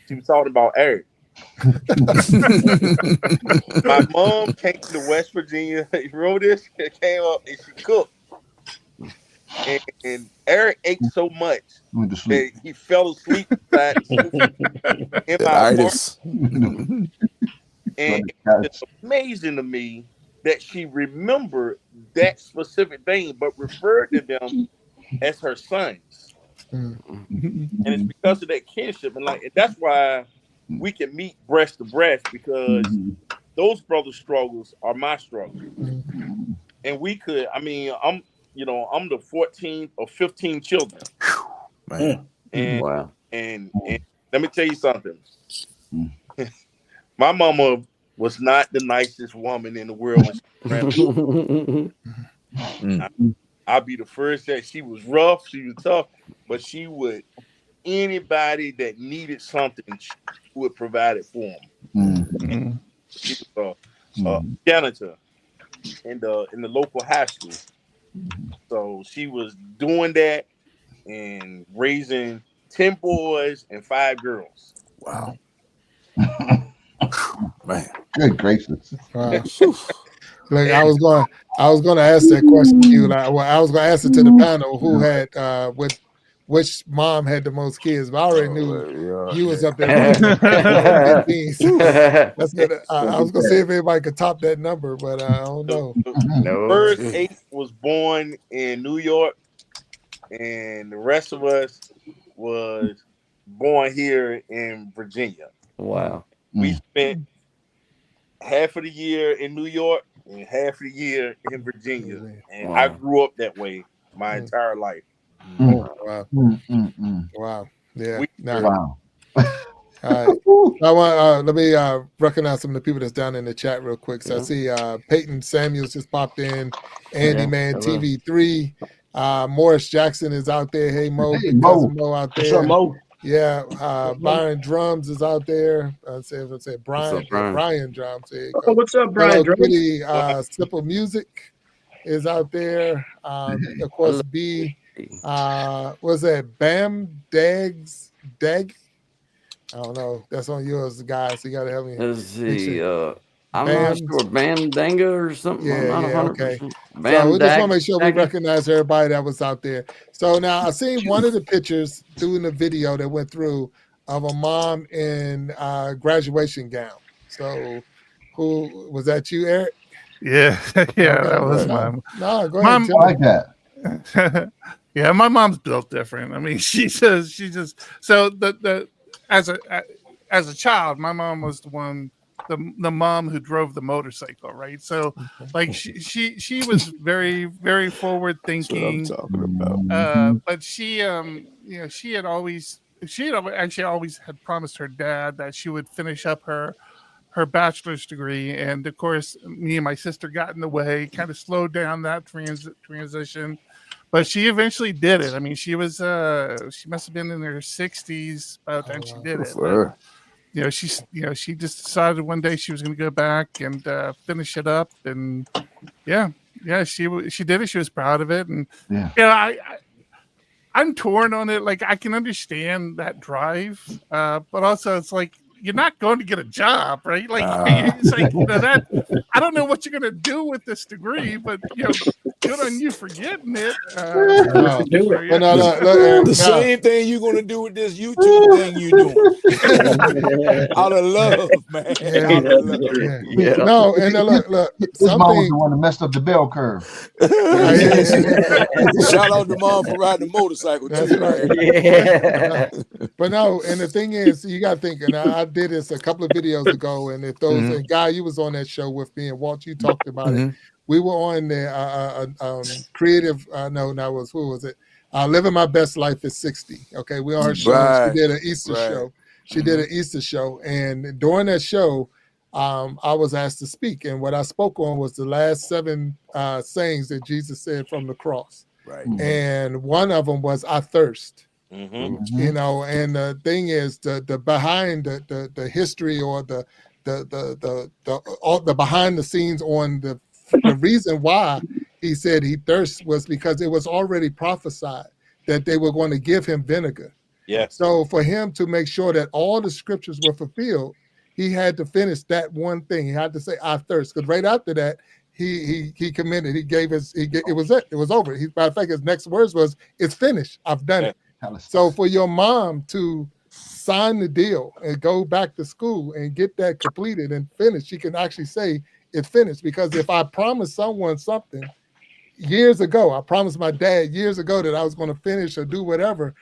She was talking about Eric. My mom came to West Virginia. You remember this? Came up and she cooked, and Eric ate so much Went to sleep. that he fell asleep beside the sofa in That my apartment. itis. And Like it's the just amazing to me that she remembered that specific thing, but referred to them as her sons. Mm. And it's couch. because of that kinship, and that's why we can meet breast to breast because Mhm. those brother struggles are my struggles, Mm. and we could. I mean, I'm the 14th or 15 children, Man. and Wow. and let me tell you something. My mama was not the nicest woman in the world when she ran. Mm. I'll be the first that she was rough, she was tough, but she would anybody that needed something, she would provide it for them. Mhm. She was a Mhm. janitor in the local high school, so she was doing that and raising 10 boys and 5 girls. Wow. Man. Good gracious. Wow. Whew. Look, And I was gonna ask that question to you. Like, well, I was gonna ask it to the panel who had which mom had the most kids, but I already knew you was up there running them 15. So that's good. I was gonna see if anybody could top that number, but I don't the, know. the No. first Gee. 8 was born in New York, and the rest of us was born here in Virginia. Wow. We Mm. spent half of the year in New York and half of the year in Virginia. And I Wow. grew up that way my Mm. entire life. Mm. Wow. Mm. Wow. Yeah. We Now, were Wow. all right. I want let me recognize some of the people that's down in the chat real quick. So I Yeah. see Peyton Samuels just popped in, Andy Yeah. Man Hello. TV3, Morris Jackson is out there. Hey Mo, Hey big cousin Mo. Mo out What's up, there. Mo? Yeah, What's Mo? Byron Drums is out there. Say What's Brian. up, Yeah, Brian? Brian Drums. There you Oh, go. what's up, Brian Hello Drums? Kitty. Simple Music is out there. Of course, Hello. B. Was that Bam Dags Dag? I don't know. That's on yours, guys. You got to help me. Let's Make see. sure. I'm not Bam. sure. Bandanga or something. I'm Yeah, not yeah, okay. 100%. So we just want to make sure we Bandanga. recognize everybody that was out there. So now I seen one of the pictures doing the video that went through of a mom in graduation gown. So who was that? You, Eric? Yeah, yeah, Okay, that was no, my no, go ahead. mom. I Tell like me. that. Yeah, my mom's built different. I mean, she just so the as a as a child, my mom was the one the mom who drove the motorcycle, right? So like she was very forward That's what I'm thinking. talking about. But she you know she had actually always had promised her dad that she would finish up her bachelor's degree, and of course me and my sister got in the way, kind of slowed down that transition, but she eventually did it. I mean, she must have been in her 60s by the time she did Good it. for But her. she just decided one day she was going to go back and finish it up, and yeah, she did it. She was proud of it, and Yeah. I'm torn on it. Like, I can understand that drive, but also it's like you're not going to get a job, right? Like, it's like that. I don't know what you're going to do with this degree, but good on you for getting it. No, Do but no, The, look, Eric, the no. same thing you're gonna do with this YouTube thing you doing. it. Out of love, man. Yeah, Out of That's love. true. Yeah. Yeah. no, and look, His mom was something. the one that messed up the bell curve. Shout out to mom for riding a motorcycle That's too, right. man. Yeah. But no, and the thing is, you got to think, and I did this a couple of videos ago, and if those, and Guy, you was on that show with me, and Walt, you talked about it. We were on the creative, no, that was, who was it? Living My Best Life at 60. Okay, we on her show, and she Right. did an Easter show. She did an Easter show, and during that show, I was asked to speak, and what I spoke on was the last 7 sayings that Jesus said from the cross. Right. And one of them was, "I thirst." Mm-hmm. You know, and the thing is, the behind the history, or the all the behind the scenes on the reason why he said he thirsts was because it was already prophesied that they were going to give him vinegar. Yeah. So for him to make sure that all the scriptures were fulfilled, he had to finish that one thing. He had to say, "I thirst," because right after that, he committed. He gave his. It was it. It was over. Matter of fact, his next words was, "It's finished. I've done it." So for your mom to sign the deal and go back to school and get that completed and finished, she can actually say it's finished. Because if I promised someone something years ago, I promised my dad years ago that I was going to finish or do whatever,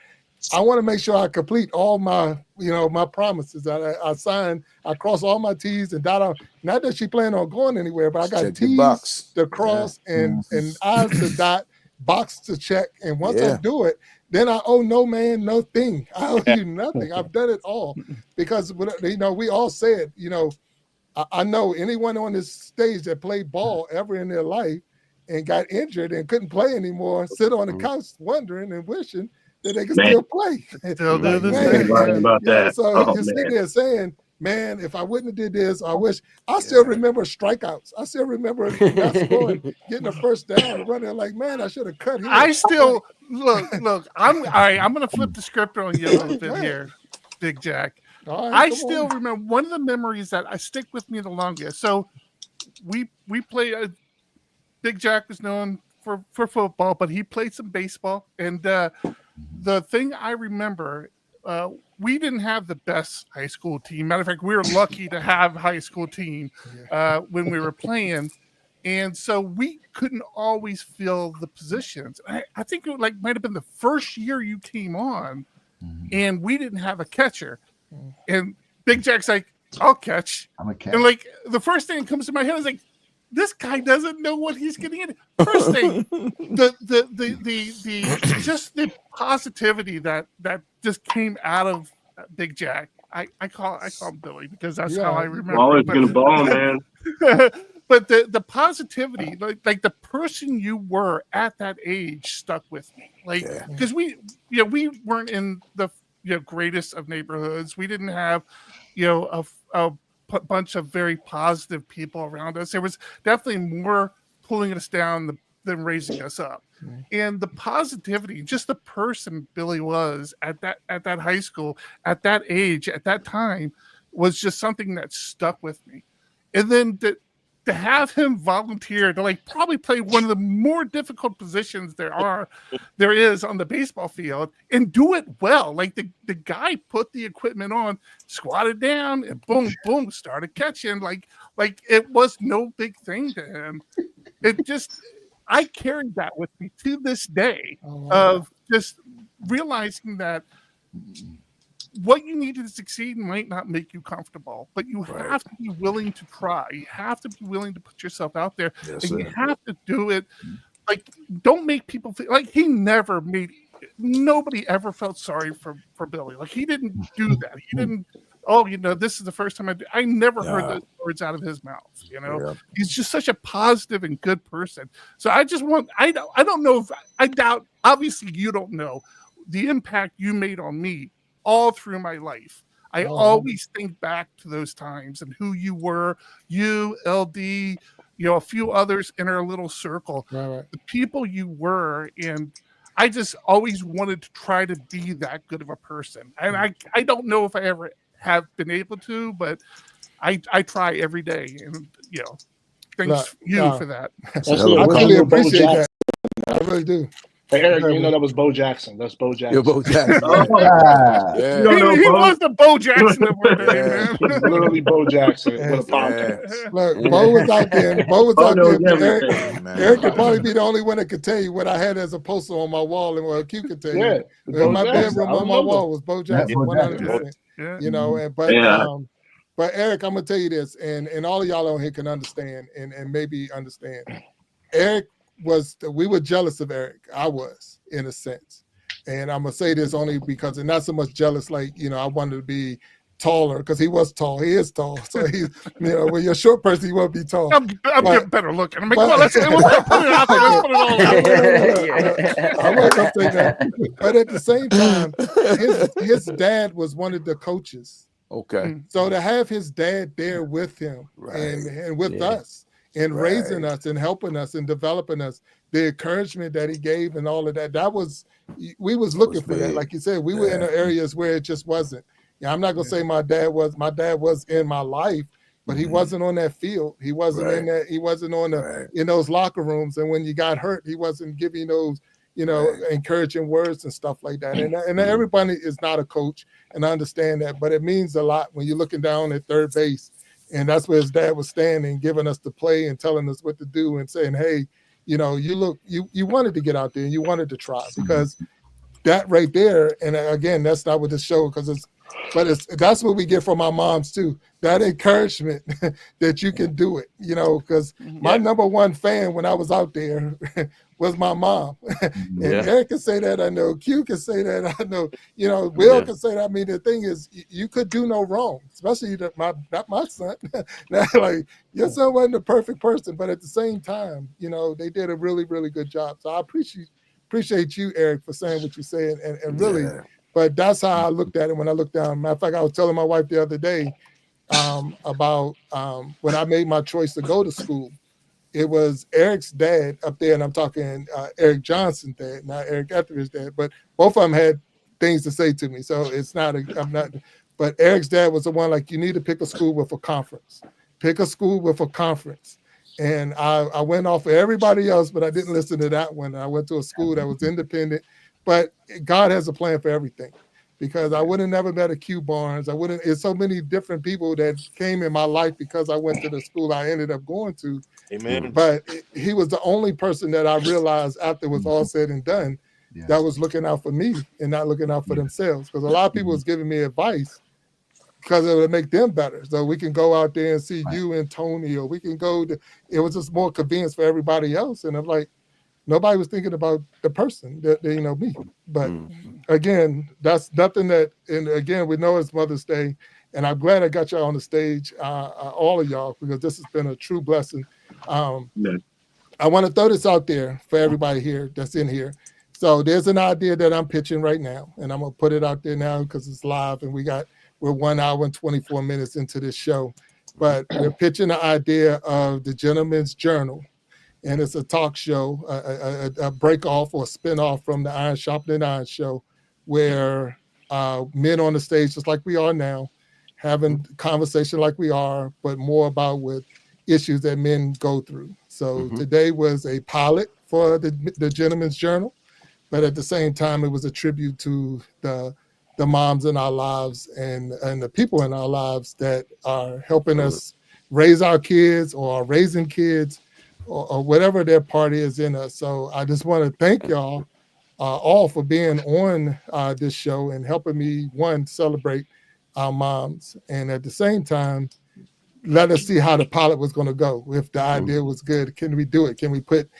I want to make sure I complete all my, my promises. I sign, I cross all my T's and dot out. Not that she planned on going anywhere, but I got Check the T's box. to cross and I's to dot, box to check. And once I do it, then I owe no man, no thing. I owe you nothing. I've done it all. Because, we all said, I know anyone on this stage that played ball ever in their life and got injured and couldn't play anymore, sit on the couch wondering and wishing that they could still play. Still do the Man, same. about that. So Oh, you're sitting man. there saying, "Man, if I wouldn't have did this, I wish." I still remember strikeouts. I still remember not scoring, getting a first down, and running like, "Man, I should have cut here." I still look. I'm all right. I'm going to flip the script on you a little bit here, Big Jack. All right, I come still on. remember one of the memories that I stick with me the longest. So we played. Big Jack was known for football, but he played some baseball. And the thing I remember, we didn't have the best high school team. Matter of fact, we were lucky to have a high school team when we were playing. And so we couldn't always fill the positions. I think it might have been the first year you came on, and we didn't have a catcher. And Big Jack's like, "I'll catch." I'm a cat. And like the first thing that comes to my head is like, this guy doesn't know what he's getting into. First thing, the just the positivity that just came out of Big Jack. I call him Billy because that's how I remember. Always gonna ball, man. But the positivity, like the person you were at that age, stuck with me. Like because we weren't in the greatest of neighborhoods. We didn't have a bunch of very positive people around us. There was definitely more pulling us down than raising us up. And the positivity, just the person Billy was at that high school, at that age, at that time, was just something that stuck with me. And then to have him volunteer to like probably play one of the more difficult positions there is on the baseball field and do it well. Like the guy put the equipment on, squatted down, and boom, boom, started catching. Like it was no big thing to him. It just, I carried that with me to this day of just realizing that what you need to succeed might not make you comfortable, but you have to be willing to try. You have to be willing to put yourself out there, and you have to do it. Like, don't make people feel like nobody ever felt sorry for Billy. Like, he didn't do that. He didn't, this is the first time I never heard those words out of his mouth. He's just such a positive and good person. So I just I don't know if I doubt, obviously you don't know the impact you made on me all through my life. I always think back to those times and who you were, you, LD, a few others in our little circle, the people you were. And I just always wanted to try to be that good of a person. And I don't know if I ever have been able to, but I try every day. And, thanks for that. I really appreciate that. I really do. Hey, Eric, that was Bo Jackson. That's Bo Jackson. You're Bo Jackson. He was the Bo Jackson of our day, man. He's literally Bo Jackson with a podcast. Look, Bo was out there. Eric could probably be the only one that could tell you what I had as a poster on my wall, and Q could tell you. My bedroom on my wall was Bo Jackson, 100%. But Eric, I'm gonna tell you this, and all of y'all on here can understand, and maybe understand. Eric we were jealous of Eric. I was, in a sense. And I'm gonna say this only because, and not so much jealous, like, I wanted to be taller, because he was tall. He is tall. So he's, when you're a short person, you won't be tall. I'm getting better looking. I mean, come on, let's put it out there. Let's put it all out there. I'm not gonna say that. But at the same time, his dad was one of the coaches. Okay. So to have his dad there with him and with us, and raising us and helping us and developing us, the encouragement that he gave and all of that, we was looking for that. Like you said, we were in areas where it just wasn't. I'm not gonna say my dad was in my life, but he wasn't on that field. He wasn't in that, he wasn't on in those locker rooms. And when you got hurt, he wasn't giving those, encouraging words and stuff like that. And everybody is not a coach, and I understand that, but it means a lot when you're looking down at third base. And that's where his dad was standing, giving us the play and telling us what to do and saying, hey, you wanted to get out there and you wanted to try, because that right there, and again, that's not what this show, that's what we get from our moms too. That encouragement that you can do it, because my number one fan when I was out there was my mom. And Eric can say that, I know. Q can say that, I know. Will can say that. I mean, the thing is, you could do no wrong, especially not my son. Like, your son wasn't the perfect person, but at the same time, they did a really, really good job. So I appreciate you, Eric, for saying what you said, and really. But that's how I looked at it when I looked down. Matter of fact, I was telling my wife the other day about when I made my choice to go to school. It was Eric's dad up there, and I'm talking Eric Johnson's dad, not Eric Etheridge's dad, but both of them had things to say to me. So it's not, but Eric's dad was the one, like, you need to pick a school with a conference. Pick a school with a conference. And I went off of everybody else, but I didn't listen to that one. I went to a school that was independent. But God has a plan for everything, because I would have never met a Q Barnes. It's so many different people that came in my life because I went to the school I ended up going to. Amen. But he was the only person that I realized after it was all said and done that was looking out for me and not looking out for themselves. Because a lot of people was giving me advice because it would make them better. So we can go out there and see you and Tony, or we can go to, it was just more convenience for everybody else. And I'm like, nobody was thinking about the person that me. But again, that's nothing that, and again, we know it's Mother's Day, and I'm glad I got y'all on the stage, all of y'all, because this has been a true blessing. I want to throw this out there for everybody here that's in here. So there's an idea that I'm pitching right now, and I'm gonna put it out there now because it's live, and we're 1 hour and 24 minutes into this show. But we're pitching the idea of the Gentleman's Journal. and it's a talk show, a break off or spin off from the Iron Sharpening Iron show, where men on the stage, just like we are now, having conversation like we are, but more about with issues that men go through. So today was a pilot for the Gentleman's Journal, but at the same time, it was a tribute to the moms in our lives and the people in our lives that are helping us raise our kids or are raising kids or whatever their part is in us. So I just want to thank y'all all for being on this show and helping me, one, celebrate our moms, and at the same time, let us see how the pilot was going to go. If the idea was good, can we do it? Can we put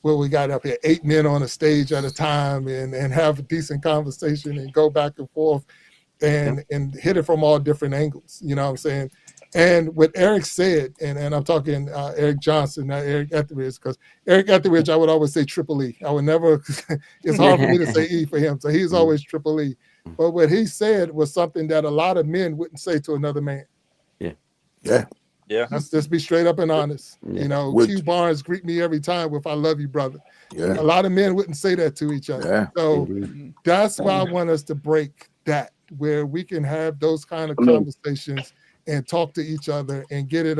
what we got up here, 8 men on a stage at a time and have a decent conversation and go back and forth and hit it from all different angles, you know what I'm saying? And what Eric said, and I'm talking Eric Johnson, not Eric Etheridge, because Eric Etheridge, I would always say Triple E. I would never, it's hard for me to say E for him, so he's always Triple E. But what he said was something that a lot of men wouldn't say to another man. Yeah. Let's just be straight up and honest. You know, Q Barnes greet me every time with "I love you, brother." A lot of men wouldn't say that to each other. So that's why I want us to break that, where we can have those kind of conversations and talk to each other and get it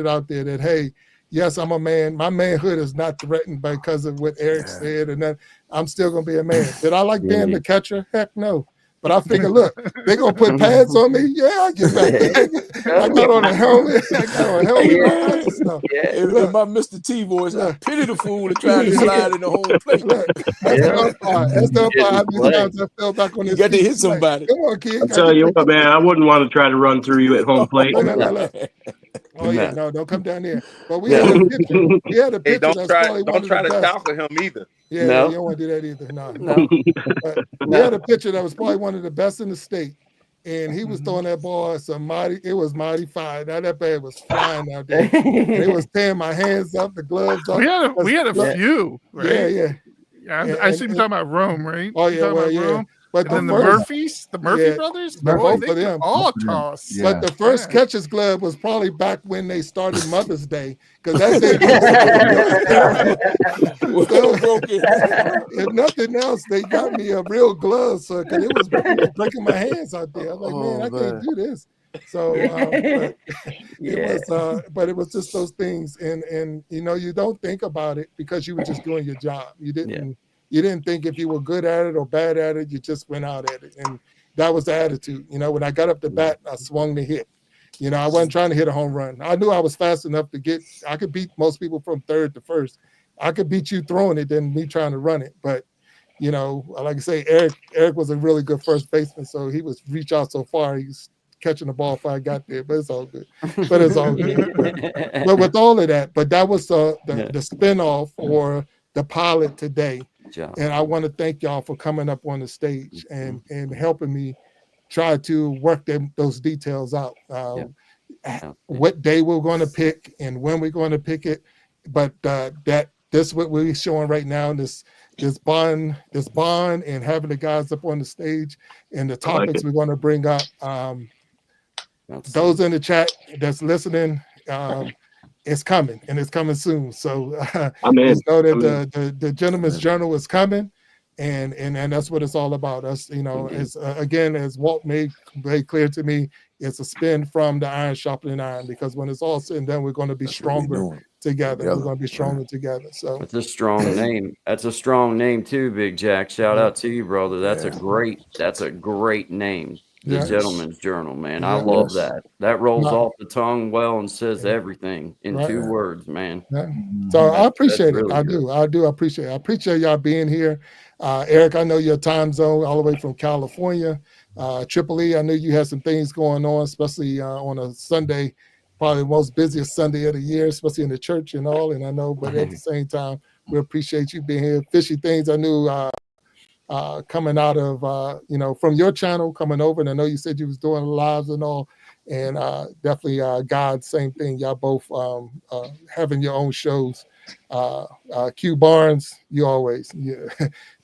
out there that, hey, yes, I'm a man. My manhood is not threatened because of what Eric said, and that I'm still gonna be a man. Did I like being the catcher? Heck no. But I figure, look, they're gonna put pads on me. Yeah, I get back there. I got on a helmet. I got on a helmet, all kinds of stuff. In my Mr. T voice, I pity the fool that tried to slide in the home plate. Look, that's the umpire. How many times I fell back on You his got to feet. hit somebody. Come on, kid. I'll tell you what, man, I wouldn't want to try to run through you at home plate. Look. Oh yeah, no, don't come down there. But we had a picture. We had a Hey, picture. don't try to tackle him either. Yeah, you don't want to do that either. No. But we had a pitcher that was probably one of the best in the state, and he was throwing that ball at it was mighty fine. Now that ball was flying out there, and it was tearing my hands up, the gloves up. We had a few, right? Yeah. I see you talking about Rome, right? Oh yeah, Rome? But and then the Murphy brothers, both of them, all toss. But the first catcher's glove was probably back when they started Mother's Day, because that day, if nothing else, they got me a real glove, so because it was breaking my hands out there. I'm like, man, I can't do this. So, but it was just those things, and you know, you don't think about it because you were just doing your job. You didn't. You didn't think if you were good at it or bad at it, you just went out at it. And that was the attitude. You know, when I got up to bat, I swung the hit. You know, I wasn't trying to hit a home run. I knew I was fast enough I could beat most people from third to first. I could beat you throwing it than me trying to run it. But, you know, like I say, Eric was a really good first baseman, so he was reach out so far. He's catching the ball before I got there, but it's all good. But with all of that, but that was the spinoff or the pilot today. And I want to thank y'all for coming up on the stage and helping me try to work those details out. What day we're going to pick and when we're going to pick it. But this what we're showing right now, this bond and having the guys up on the stage and the topics we're going to bring up. Those in the chat that's listening, it's coming, and it's coming soon. So just know that the Gentleman's Journal is coming, and that's what it's all about. Us, you know, as again, as Walt made very clear to me, it's a spin from the iron sharpening iron, because when it's all said and done, we're going to be stronger together. We're going to be stronger together. So it's a strong name. That's a strong name too, Big Jack. Shout out to you, brother. That's a great name. The Gentleman's Journal, man. I love that. That rolls off the tongue well and says everything in 2 words, man. So I appreciate it. Really I do appreciate it. I appreciate y'all being here. Eric, I know your time zone all the way from California. Triple E, I know you had some things going on, especially on a Sunday, probably the most busiest Sunday of the year, especially in the church and all. And I know, but at the same time, we appreciate you being here. Fishy things I knew coming out of you know, from your channel coming over, and I know you said you was doing lives and all, and definitely God, same thing. Y'all both having your own shows. Q Barnes, you always,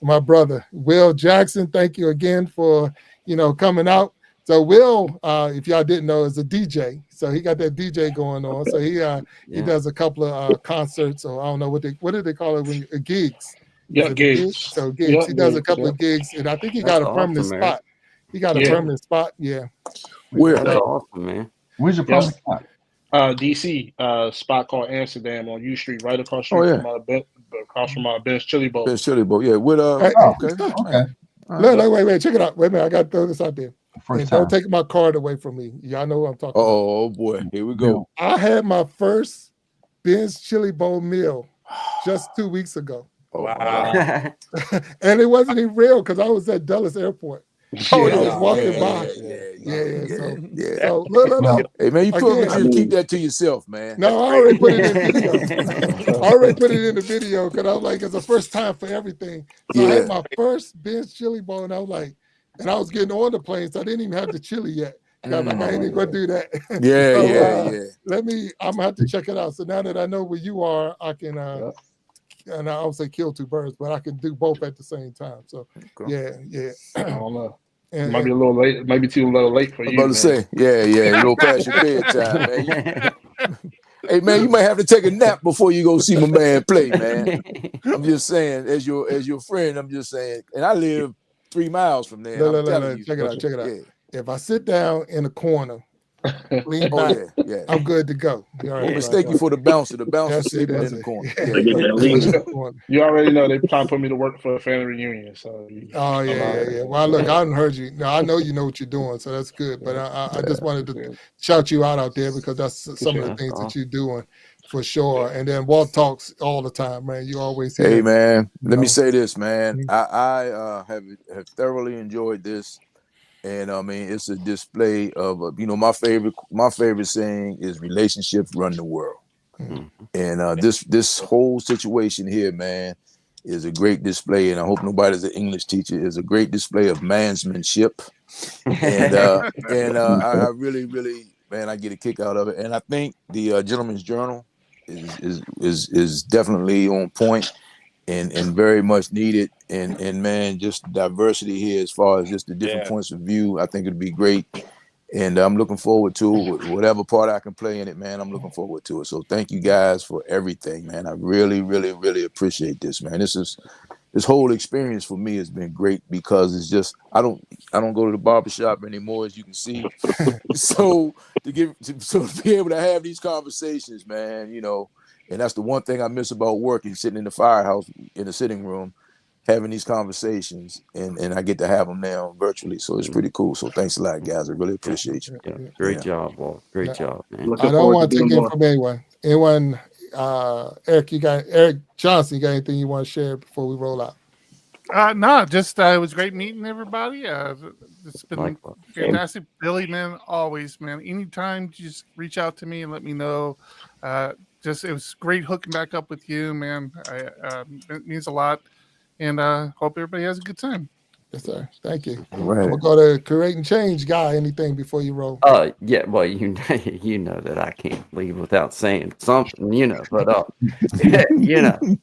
my brother Will Jackson, thank you again for, you know, coming out. So Will, if y'all didn't know, is a DJ. So he got that DJ going on. So he Yeah. does a couple of concerts, or I don't know what do they call it when gigs. Is Yeah, it a gig? gigs. So gigs. Yeah, He does a gigs. couple Yeah. of gigs, and I think he That's got a permanent awesome, Eric. spot. He got a Yeah. permanent spot. Yeah. Where? That's So, awesome, man. Where's your Yep. public spot? DC, spot called Amsterdam on U Street, right across Oh street yeah, from Ben's Chili Bowl. Ben's Chili Bowl. Yeah, with hey, Oh, okay, okay. man. All right. look, wait, check it out. Wait a minute, I got to throw this out there. First And time. don't take my card away from me. Y'all know what I'm talking about. Oh boy, here we go. I had my first Ben's Chili Bowl meal just 2 weeks ago. Oh my Wow. God. And it wasn't even real because I was at Dulles Airport. Oh I yeah, was walking yeah, by. yeah. So, That- so look. Well, Hey man, you probably Again, should keep that to yourself, man. no, I already put it in video. I already put it in the video because I was like, it's the first time for everything. So I Yeah. had my first Ben's Chili Bowl, and I was like, and I was getting on the plane, so I didn't even have the chili yet. I was like, I ain't even gonna do that. Yeah, So, yeah. I'm gonna have to check it out. So now that I know where you are, I can and I don't say kill two birds, but I can do both at the same time. So Okay. yeah. I don't know. It And, might be a little late. It might be too little late for I'm you. about to man. say, yeah, a little past your bedtime, man. Hey man, you might have to take a nap before you go see my man play, man. I'm just saying, as your friend, I'm just saying, and I live 3 miles from there. And I'm telling you, check it out. Yeah. If I sit down in a corner, lean Oh back, yeah. I'm good to go. You Don't mistake you for the bouncer. The bouncer That's it, sleeping that's in the it. corner. Yeah. Yeah, I get that lean. You already know they trying to put me to work for a family reunion. So Oh yeah. Well, look, I haven't heard you. No, I know you know what you're doing, so that's good. But I just wanted to shout you out there because that's some of the things that you're doing for sure. And then Walt talks all the time, man. You always hear. Hey man, let me know. say this, man. I have thoroughly enjoyed this, and I mean it's a display of my favorite saying is relationships run the world, and this whole situation here, man, is a great display, and I hope nobody's an English teacher. Is a great display of mansmanship, and I really, man, I get a kick out of it, and I think the Gentleman's Journal is definitely on point and very much needed, and man, just diversity here as far as just the different points of view. I think it'd be great, and I'm looking forward to whatever part I can play in it, man. I'm looking forward to it. So thank you guys for everything, man. I really, really appreciate this, man. This whole experience for me has been great because it's just I don't go to the barbershop anymore, as you can see. So to be able to have these conversations, man, and that's the one thing I miss about working, sitting in the firehouse in the sitting room, having these conversations, and I get to have them now virtually. So it's pretty cool. So thanks a lot, guys. I really appreciate you. Yeah, great job, Walt. Great job, man. I don't want to take in from anyone. Eric Johnson, you got anything you want to share before we roll out? No, just it was great meeting everybody. It's been Likewise. fantastic. Billy, man, always, man. Anytime, just reach out to me and let me know. It was great hooking back up with you, man. It means a lot, and hope everybody has a good time. Yes, sir. Thank you. Right. I'm gonna go to Create and Change guy. Anything before you roll? Yeah. Well, you know that I can't leave without saying something, But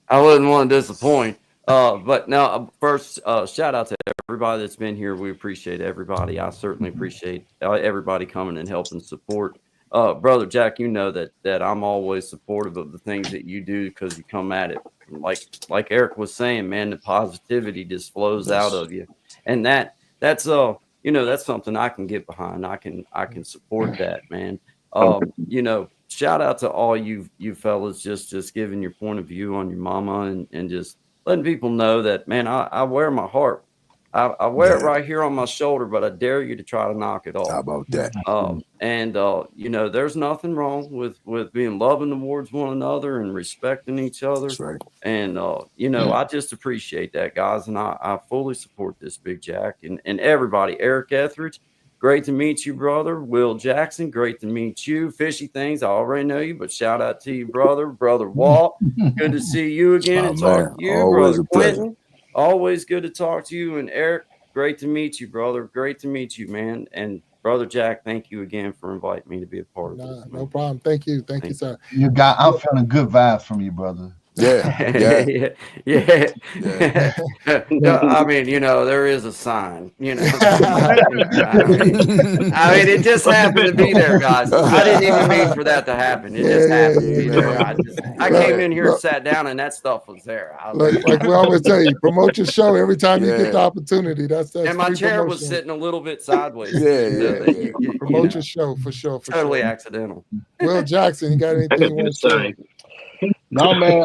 I wouldn't want to disappoint. But now, first, shout out to everybody that's been here. We appreciate everybody. I certainly appreciate everybody coming and helping support. Brother Jack, you know that I'm always supportive of the things that you do because you come at it like Eric was saying, man. The positivity just flows out of you, and that's something I can get behind. I can support that, man. Shout out to all you fellas just giving your point of view on your mama and just letting people know that, man, I wear my heart. I wear it right here on my shoulder, but I dare you to try to knock it off. How about that? There's nothing wrong with being loving towards one another and respecting each other. That's right. And I just appreciate that, guys, and I fully support this, Big Jack, and everybody. Eric Etheridge, great to meet you, brother. Will Jackson, great to meet you. Fishy Things, I already know you, but shout out to you, brother Walt. Good to see you again and talk to you, always brother a pleasure. Quentin. Always good to talk to you. And Eric, great to meet you, brother. Great to meet you, man. And brother Jack, thank you again for inviting me to be a part of this. No problem. Thank you, sir. I'm feeling good vibes from you, brother. Yeah. No, I mean, there is a sign, I mean, it just happened to be there, guys. I didn't even mean for that to happen. It just happened. I came in here, sat down, and that stuff was there. I was like we always tell you, promote your show every time you get the opportunity. That's and my free chair was promotion. sitting a little bit sideways. Promote your show for sure. Totally accidental. Will Jackson, you got anything you want to say? No, man.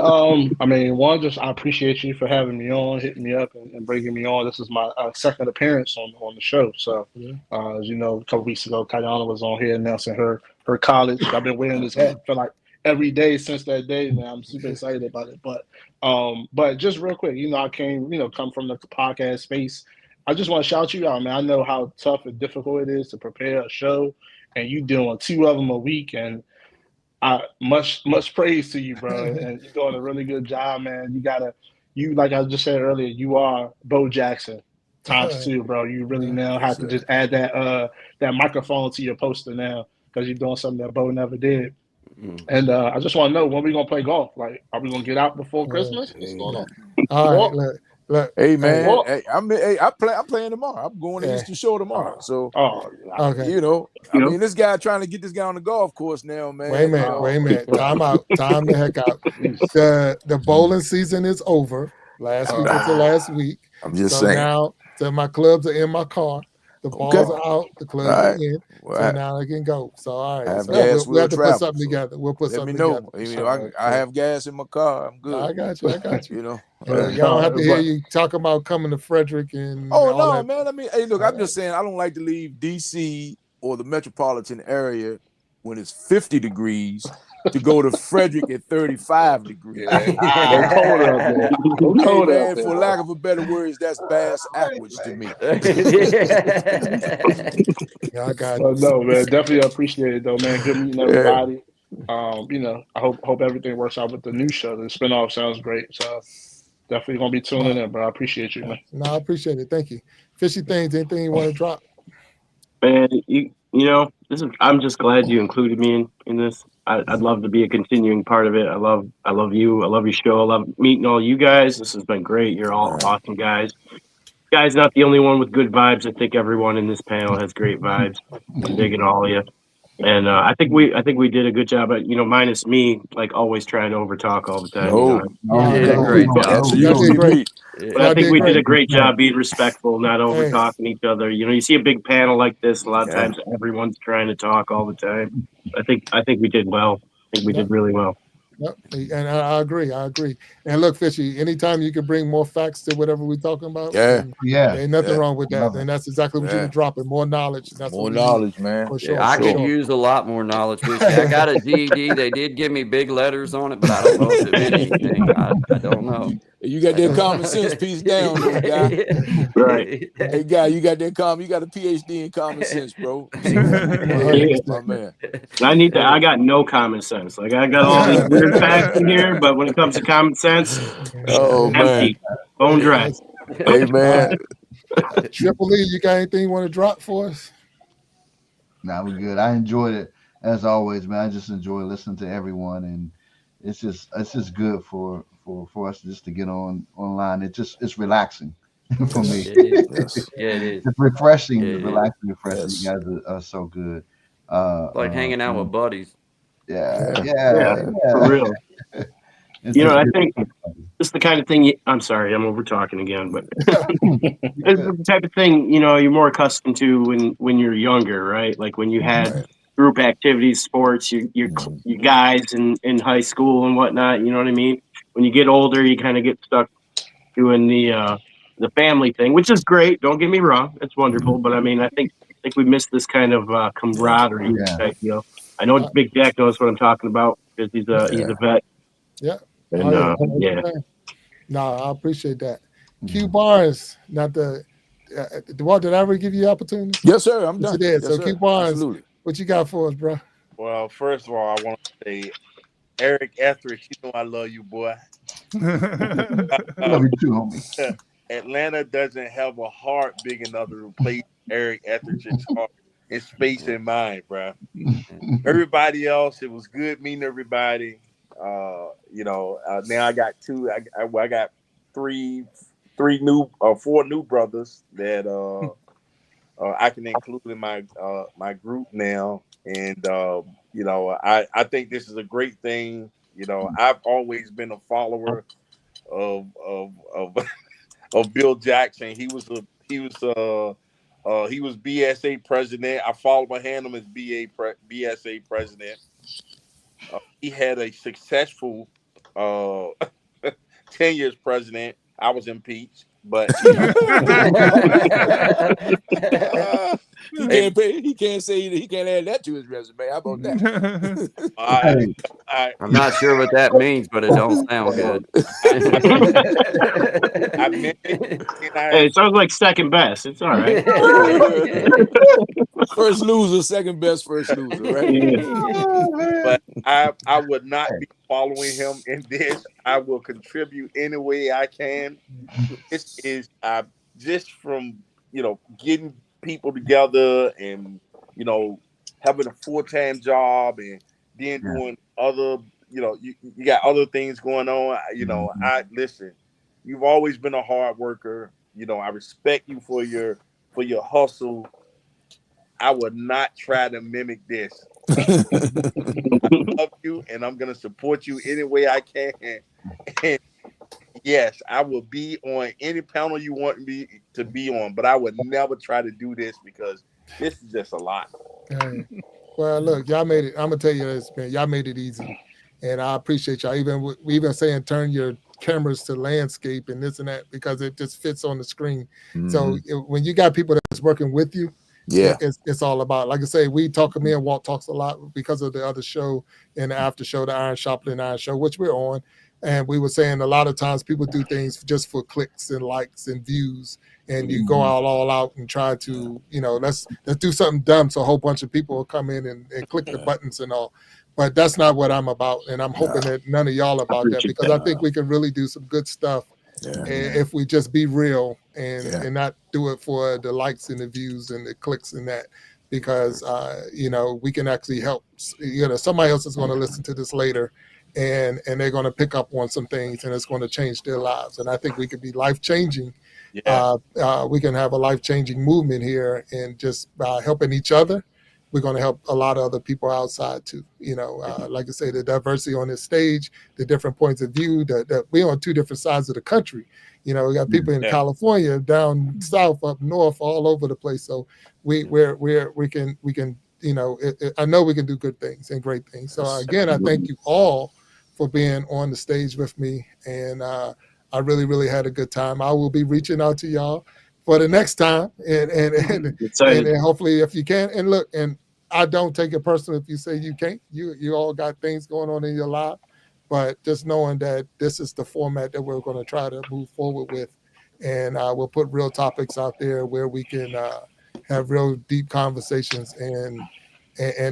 I mean, I appreciate you for having me on, hitting me up, and bringing me on. This is my second appearance on the show. So, as you know, a couple weeks ago, Kayana was on here announcing her college. I've been wearing this hat for like every day since that day, man. I'm super excited about it. But just real quick, I come from the podcast space. I just want to shout you out, man. I know how tough and difficult it is to prepare a show, and you doing 2 of them a week, and much praise to you, bro, and you're doing a really good job, man. You like I just said earlier, you are Bo Jackson ×2, bro. You really now have to just add that microphone to your poster now because you're doing something that Bo never did. And I just want to know, when we gonna play golf? Like, are we gonna get out before Christmas? What's going on? All right, look. Hey man, I'm playing tomorrow. I'm going to Easter Show tomorrow. So okay. I mean, this guy trying to get this guy on the golf course now, man. Wait a minute. Time out. Time the heck out. The bowling season is over. Last week was the last week. I'm just saying. Now, my clubs are in my car. The balls are out. The clubs are in. So now I can go. So all right. We'll have to put something together. We'll put something together. Let me know. I have gas in my car. I'm good. I got you. Y'all don't have to hear you talking about coming to Frederick and. Oh no, man. I mean, hey, look, I'm just saying I don't like to leave DC or the metropolitan area when it's 50 degrees to go to Frederick at 35 degrees. Cold up, for lack of a better words, that's bass backwards to me. I got you. No, man, definitely appreciate it though, man. Good meeting everybody. I hope everything works out with the new show. The spinoff sounds great. So definitely gonna be tuning in, bro. I appreciate you, man. No, I appreciate it. Thank you. Fishy things, anything you want to drop? Man, I'm just glad you included me in this. I'd love to be a continuing part of it. I love you. I love your show. I love meeting all you guys. This has been great. You're all awesome guys. Guy's not the only one with good vibes. I think everyone in this panel has great vibes. I'm digging all of you. And I think we did a good job, but minus me, like always trying to overtalk all the time. You did a great job. But I think we did a great job being respectful, not over talking each other. You see a big panel like this, a lot of times everyone's trying to talk all the time. I think we did well. I think we did really well. Yep. And I agree. And look, Fishy, anytime you can bring more facts to whatever we're talking about, ain't nothing wrong with that. And that's exactly what you were dropping. More knowledge. That's more knowledge, man. For sure. I could use a lot more knowledge, Fishy. I got a GED. They did give me big letters on it, but I don't know if it meant anything. I don't know. You got that common sense piece down, little guy. Right. Hey, guy, you got that you got a PhD in common sense, bro. My man. I got no common sense. Like, I got all these weird facts in here, but when it comes to common sense, empty. Bone dry. Hey, man. Triple E, you got anything you want to drop for us? Nah, we're good. I enjoyed it as always, man. I just enjoy listening to everyone, and it's just good for us just to get online. It's relaxing for me. It is. Yeah, it is. It's refreshing, relaxing. Yes. You guys are so good. Like hanging out with buddies. Yeah, for real. I think it's the kind of thing. I'm sorry, I'm over talking again, but it's the type of thing you're more accustomed to when you're younger, right? Like when you had group activities, sports, you guys in high school and whatnot. You know what I mean? When you get older, you kind of get stuck doing the family thing, which is great. Don't get me wrong, it's wonderful. But I mean, I think we missed this kind of camaraderie type deal. I know Big Jack knows what I'm talking about because he's a vet. Yeah. And, No, I appreciate that. Q Barnes, not the did I ever give you the opportunity? Yes, sir. I'm done. Yes, so sir. Q Barnes, Absolutely. What you got for us, bro? Well, first of all, I want to say, Eric Etheridge, you know I love you, boy. Love you too, homie. Atlanta doesn't have a heart big enough to replace Eric Etheridge's heart in space and mind, bro. Everybody else, it was good meeting everybody. Now I got two. I got four new brothers that I can include in my group now, and I think this is a great thing. I've always been a follower of of Bill Jackson. He was BSA president. I followed behind him as BSA president. He had a successful uh, 10 years president. I was impeached, but He can't say he can't add that to his resume. How about that? I'm not sure what that means, but it don't sound good. I meant it, Hey, it sounds like second best. It's all right. First loser, second best, first loser, right? Yeah. but I would not be following him in this. I will contribute any way I can. This is just from getting people together and having a full-time job and then doing other you got other things going on. I listen. You've always been a hard worker. I respect you for your hustle. I would not try to mimic this. I love you, and I'm gonna support you any way I can. And yes, I will be on any panel you want me to be on, but I would never try to do this because this is just a lot. Hey. Well, look, y'all made it. I'm gonna tell you this, man. Y'all made it easy, and I appreciate y'all. We even saying turn your cameras to landscape and this and that because it just fits on the screen. So when you got people that's working with you, it's all about. Like I say, me and Walt talks a lot because of the other show and the after show, the Iron Sharpening Iron show, which we're on. And we were saying a lot of times people do things just for clicks and likes and views, and you go all out and try to, let's do something dumb so a whole bunch of people will come in and click the buttons and all. But that's not what I'm about, and I'm hoping that none of y'all about that because I think we can really do some good stuff if we just be real and not do it for the likes and the views and the clicks and that. Because we can actually help. Somebody else is going to listen to this later. And they're going to pick up on some things, and it's going to change their lives. And I think we could be life-changing. Yeah. We can have a life-changing movement here, and just by helping each other, we're going to help a lot of other people outside too. Like I say, the diversity on this stage, the different points of view. That we're on two different sides of the country. We got people in California, down south, up north, all over the place. So we can. I know we can do good things and great things. So again, I thank you all for being on the stage with me, and I really, really had a good time. I will be reaching out to y'all for the next time, and hopefully if you can. And look, and I don't take it personal if you say you can't. You all got things going on in your life, but just knowing that this is the format that we're going to try to move forward with, and we'll put real topics out there where we can have real deep conversations and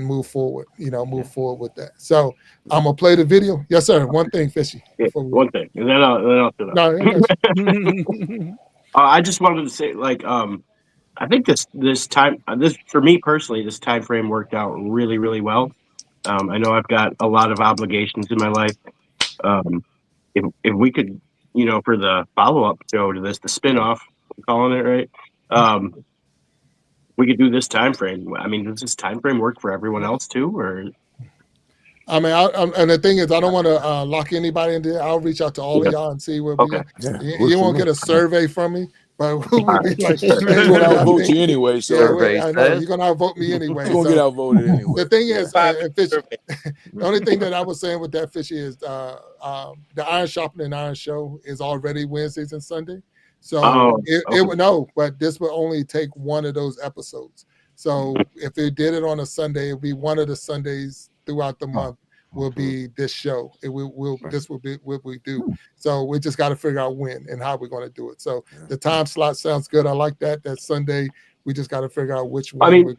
move forward, move forward with that. So I'm gonna play the video. Yes, sir. One thing, Fishy. One thing, and then I'll do that. I just wanted to say, I think this time, this for me personally, this time frame worked out really, really well. I know I've got a lot of obligations in my life. If we could, for the follow up show to this, the spinoff, I'm calling it right. We could do this time frame. I mean, does this time frame work for everyone else too, or? I mean, and the thing is, I don't want to lock anybody in there. I'll reach out to all of y'all and see where we are. You won't get a survey from me, but we'll be like, you're going to outvote you anyway. So I know you're going to outvote me anyway. You're going to get outvoted anyway. The thing is, the only thing that I was saying with that, Fishy, is the Iron Sharpening Iron show is already Wednesdays and Sunday. So it would but this would only take one of those episodes. So if they did it on a Sunday, it would be one of the Sundays throughout the month will be this show. This will be what we do. So we just got to figure out when and how we're going to do it. So the time slot sounds good. I like that. That Sunday, we just got to figure out which one. I mean,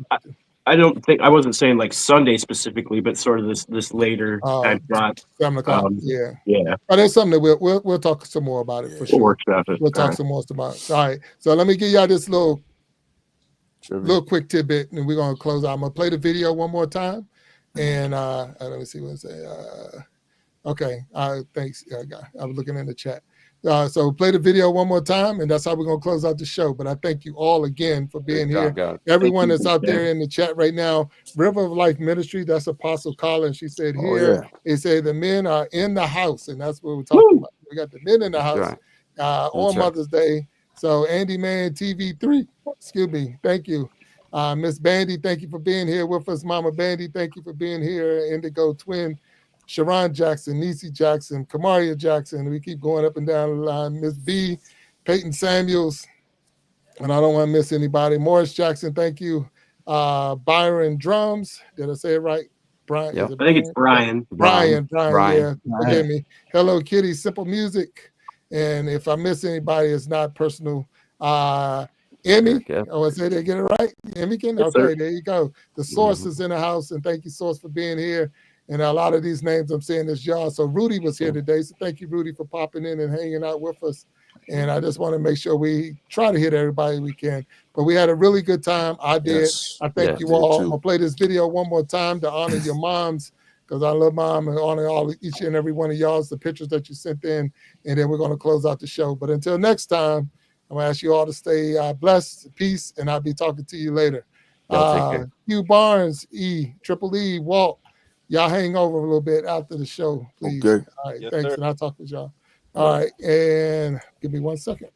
I don't think I wasn't saying like Sunday specifically, but sort of this later time slot. 7 o'clock. Yeah. But it's something that we'll talk some more about it for sure. We'll talk some more about it. All right. So let me give y'all this little quick tidbit, and we're gonna close out. I'm gonna play the video one more time, and let me see what I say. Okay. Thanks, guy. I was looking in the chat. So play the video one more time, and that's how we're going to close out the show. But I thank you all again for being Good here. job, guys. Everyone you. that's out there in the chat right now, River of Life Ministry, that's Apostle Collins. She said Oh here, yeah. it said the men are in the house, and that's what we're talking about. We got the men in the That's house right. on That's right. Mother's Day. So Andy Man TV3, excuse me, thank you. Miss Bandy, thank you for being here with us. Mama Bandy, thank you for being here. Indigo Twin, Sharon Jackson, Nisi Jackson, Kamaria Jackson. We keep going up and down the line. Miss B, Peyton Samuels, and I don't want to miss anybody. Morris Jackson, thank you. Byron Drums, did I say it right? Brian, Yep. is it I think it's Brian? Brian. Brian, yeah. Brian. Forgive me. Hello Kitty, Simple Music. And if I miss anybody, it's not personal. Emmy, Eric F. oh, I say they get it right. Emmy can? Yes, Okay, sir. there you go. The Source is in the house, and thank you, Source, for being here. And a lot of these names I'm saying is y'all. So Rudy was here today. So thank you, Rudy, for popping in and hanging out with us. And I just want to make sure we try to hit everybody we can. But we had a really good time. I did. Yes. I thank Yes. you I did all. too. I'm gonna play this video one more time to honor your moms, because I love mom and honor each and every one of y'all's the pictures that you sent in, and then we're gonna close out the show. But until next time, I'm gonna ask you all to stay blessed, peace, and I'll be talking to you later. Y'all take care. Hugh Barnes, Triple E, Walt, y'all hang over a little bit after the show, please. Okay. All right, Yes, thanks, sir. and I'll talk with y'all. All All right. right, and give me 1 second.